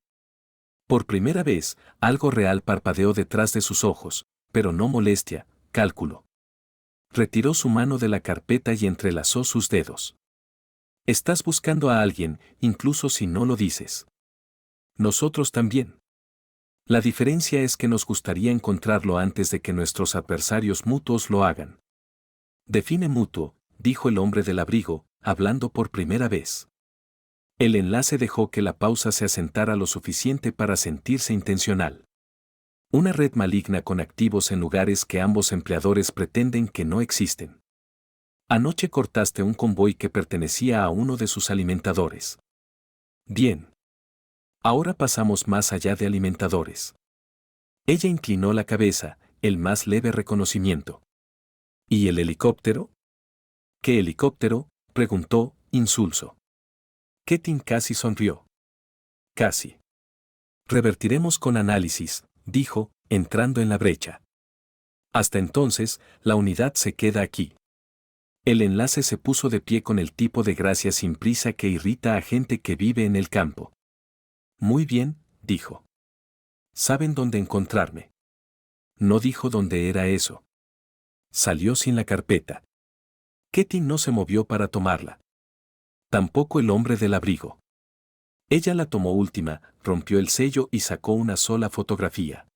Por primera vez, algo real parpadeó detrás de sus ojos, pero no molestia, cálculo. Retiró su mano de la carpeta y entrelazó sus dedos. Estás buscando a alguien, incluso si no lo dices. Nosotros también. La diferencia es que nos gustaría encontrarlo antes de que nuestros adversarios mutuos lo hagan. Define mutuo, dijo el hombre del abrigo, hablando por primera vez. El enlace dejó que la pausa se asentara lo suficiente para sentirse intencional. Una red maligna con activos en lugares que ambos empleadores pretenden que no existen. Anoche cortaste un convoy que pertenecía a uno de sus alimentadores. Bien. Ahora pasamos más allá de alimentadores. Ella inclinó la cabeza, el más leve reconocimiento. ¿Y el helicóptero? ¿Qué helicóptero?, preguntó, insulso. Ketin casi sonrió. Casi. Revertiremos con análisis, dijo, entrando en la brecha. Hasta entonces, la unidad se queda aquí. El enlace se puso de pie con el tipo de gracia sin prisa que irrita a gente que vive en el campo. Muy bien, dijo. ¿Saben dónde encontrarme? No dijo dónde era eso. Salió sin la carpeta. Ketin no se movió para tomarla. Tampoco el hombre del abrigo. Ella la tomó última, rompió el sello y sacó una sola fotografía.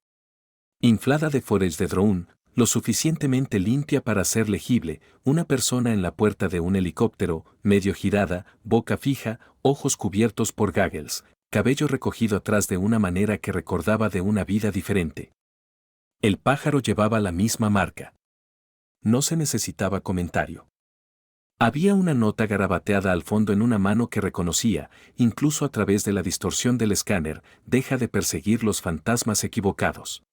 Inflada de forage de drone, lo suficientemente limpia para ser legible, una persona en la puerta de un helicóptero, medio girada, boca fija, ojos cubiertos por goggles, cabello recogido atrás de una manera que recordaba de una vida diferente. El pájaro llevaba la misma marca. No se necesitaba comentario. Había una nota garabateada al fondo en una mano que reconocía, incluso a través de la distorsión del escáner, deja de perseguir los fantasmas equivocados.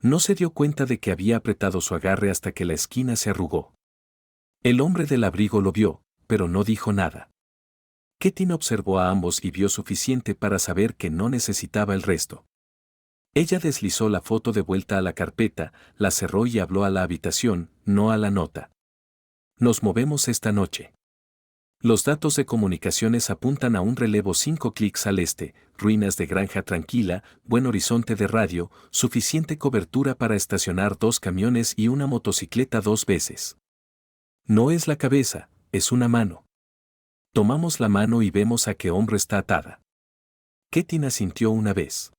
No se dio cuenta de que había apretado su agarre hasta que la esquina se arrugó. El hombre del abrigo lo vio, pero no dijo nada. Ketin observó a ambos y vio suficiente para saber que no necesitaba el resto. Ella deslizó la foto de vuelta a la carpeta, la cerró y habló a la habitación, no a la nota. Nos movemos esta noche. Los datos de comunicaciones apuntan a un relevo 5 clics al este, ruinas de granja tranquila, buen horizonte de radio, suficiente cobertura para estacionar 2 camiones y una motocicleta 2 veces. No es la cabeza, es una mano. Tomamos la mano y vemos a qué hombro está atada. Ketin asintió una vez.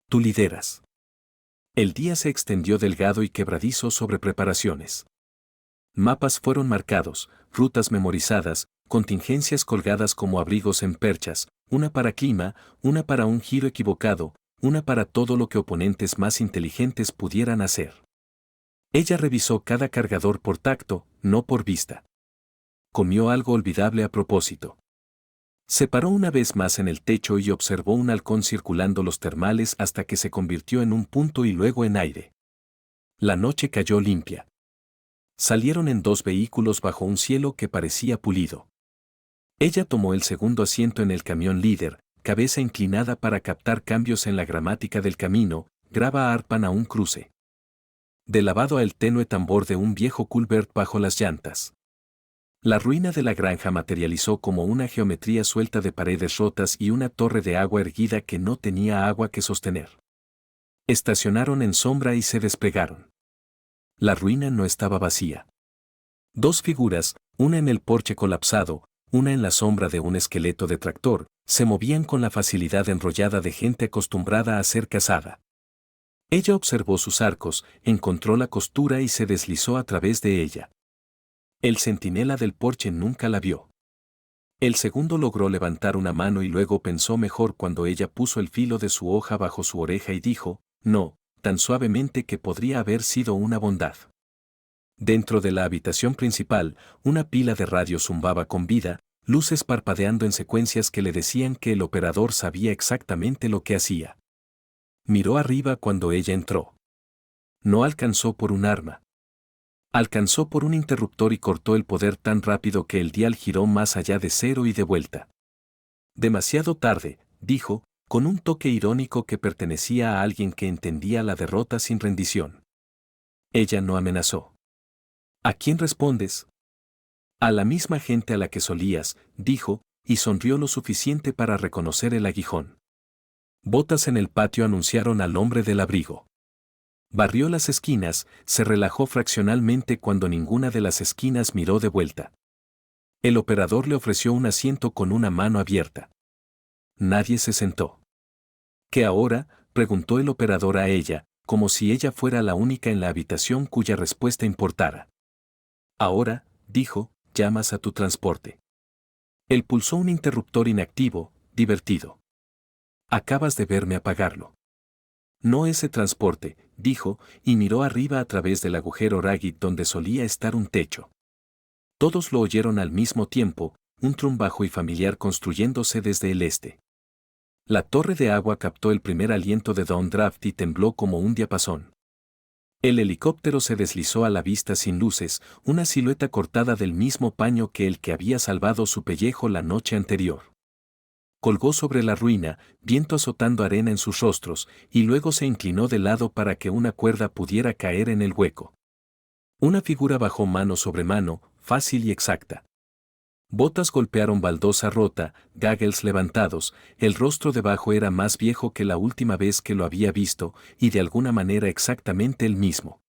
Tú lideras. El día se extendió delgado y quebradizo sobre preparaciones. Mapas fueron marcados, rutas memorizadas, contingencias colgadas como abrigos en perchas, una para clima, una para un giro equivocado, una para todo lo que oponentes más inteligentes pudieran hacer. Ella revisó cada cargador por tacto, no por vista. Comió algo olvidable a propósito. Se paró una vez más en el techo y observó un halcón circulando los termales hasta que se convirtió en un punto y luego en aire. La noche cayó limpia. Salieron en 2 vehículos bajo un cielo que parecía pulido. Ella tomó el segundo asiento en el camión líder, cabeza inclinada para captar cambios en la gramática del camino, graba arpan a un cruce. De lavado a el tenue tambor de un viejo culvert bajo las llantas. La ruina de la granja materializó como una geometría suelta de paredes rotas y una torre de agua erguida que no tenía agua que sostener. Estacionaron en sombra y se desplegaron. La ruina no estaba vacía. Dos figuras, una en el porche colapsado, una en la sombra de un esqueleto de tractor, se movían con la facilidad enrollada de gente acostumbrada a ser cazada. Ella observó sus arcos, encontró la costura y se deslizó a través de ella. El centinela del porche nunca la vio. El segundo logró levantar una mano y luego pensó mejor cuando ella puso el filo de su hoja bajo su oreja y dijo, no, tan suavemente que podría haber sido una bondad. Dentro de la habitación principal, una pila de radio zumbaba con vida, luces parpadeando en secuencias que le decían que el operador sabía exactamente lo que hacía. Miró arriba cuando ella entró. No alcanzó por un arma. Alcanzó por un interruptor y cortó el poder tan rápido que el dial giró más allá de cero y de vuelta. Demasiado tarde, dijo, con un toque irónico que pertenecía a alguien que entendía la derrota sin rendición. Ella no amenazó. ¿A quién respondes? A la misma gente a la que solías, dijo, y sonrió lo suficiente para reconocer el aguijón. Botas en el patio anunciaron al hombre del abrigo. Barrió las esquinas, se relajó fraccionalmente cuando ninguna de las esquinas miró de vuelta. El operador le ofreció un asiento con una mano abierta. Nadie se sentó. ¿Qué ahora?, preguntó el operador a ella, como si ella fuera la única en la habitación cuya respuesta importara. Ahora, dijo, llamas a tu transporte. Él pulsó un interruptor inactivo, divertido. Acabas de verme apagarlo. No ese transporte, dijo, y miró arriba a través del agujero Ragged donde solía estar un techo. Todos lo oyeron al mismo tiempo, un trum bajo y familiar construyéndose desde el este. La torre de agua captó el primer aliento de Downdraft y tembló como un diapasón. El helicóptero se deslizó a la vista sin luces, una silueta cortada del mismo paño que el que había salvado su pellejo la noche anterior. Colgó sobre la ruina, viento azotando arena en sus rostros, y luego se inclinó de lado para que una cuerda pudiera caer en el hueco. Una figura bajó mano sobre mano, fácil y exacta. Botas golpearon baldosa rota, gaggles levantados, el rostro debajo era más viejo que la última vez que lo había visto, y de alguna manera exactamente el mismo.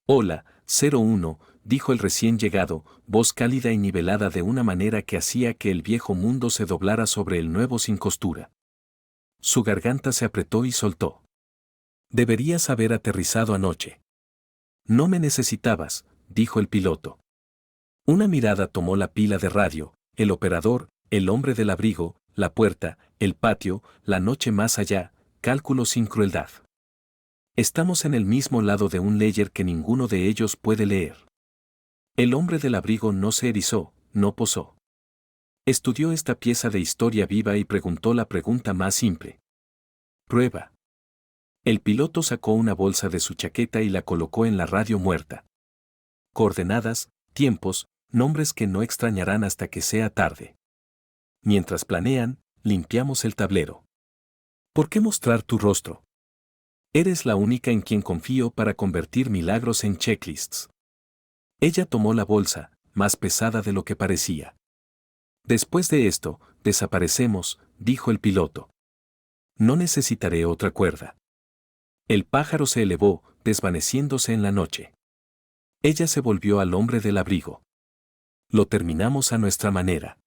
Hola, 01, dijo el recién llegado, voz cálida y nivelada de una manera que hacía que el viejo mundo se doblara sobre el nuevo sin costura. Su garganta se apretó y soltó. Deberías haber aterrizado anoche. No me necesitabas, dijo el piloto. Una mirada tomó la pila de radio, el operador, el hombre del abrigo, la puerta, el patio, la noche más allá, cálculo sin crueldad. Estamos en el mismo lado de un ledger que ninguno de ellos puede leer. El hombre del abrigo no se erizó, no posó. Estudió esta pieza de historia viva y preguntó la pregunta más simple. Prueba. El piloto sacó una bolsa de su chaqueta y la colocó en la radio muerta. Coordenadas, tiempos, nombres que no extrañarán hasta que sea tarde. Mientras planean, limpiamos el tablero. ¿Por qué mostrar tu rostro? Eres la única en quien confío para convertir milagros en checklists. Ella tomó la bolsa, más pesada de lo que parecía. Después de esto, desaparecemos, dijo el piloto. No necesitaré otra cuerda. El pájaro se elevó, desvaneciéndose en la noche. Ella se volvió al hombre del abrigo. Lo terminamos a nuestra manera.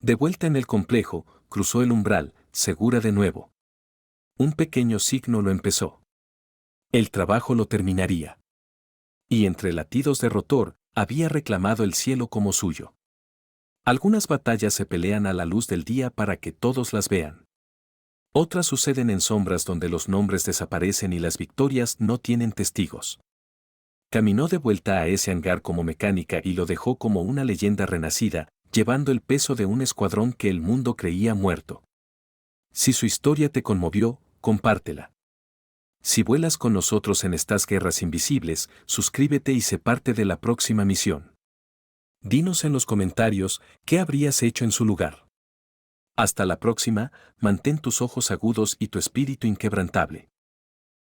De vuelta en el complejo, cruzó el umbral, segura de nuevo. Un pequeño signo lo empezó. El trabajo lo terminaría. Y entre latidos de rotor, había reclamado el cielo como suyo. Algunas batallas se pelean a la luz del día para que todos las vean. Otras suceden en sombras donde los nombres desaparecen y las victorias no tienen testigos. Caminó de vuelta a ese hangar como mecánica y lo dejó como una leyenda renacida, llevando el peso de un escuadrón que el mundo creía muerto. Si su historia te conmovió, compártela. Si vuelas con nosotros en estas guerras invisibles, suscríbete y sé parte de la próxima misión. Dinos en los comentarios qué habrías hecho en su lugar. Hasta la próxima, mantén tus ojos agudos y tu espíritu inquebrantable.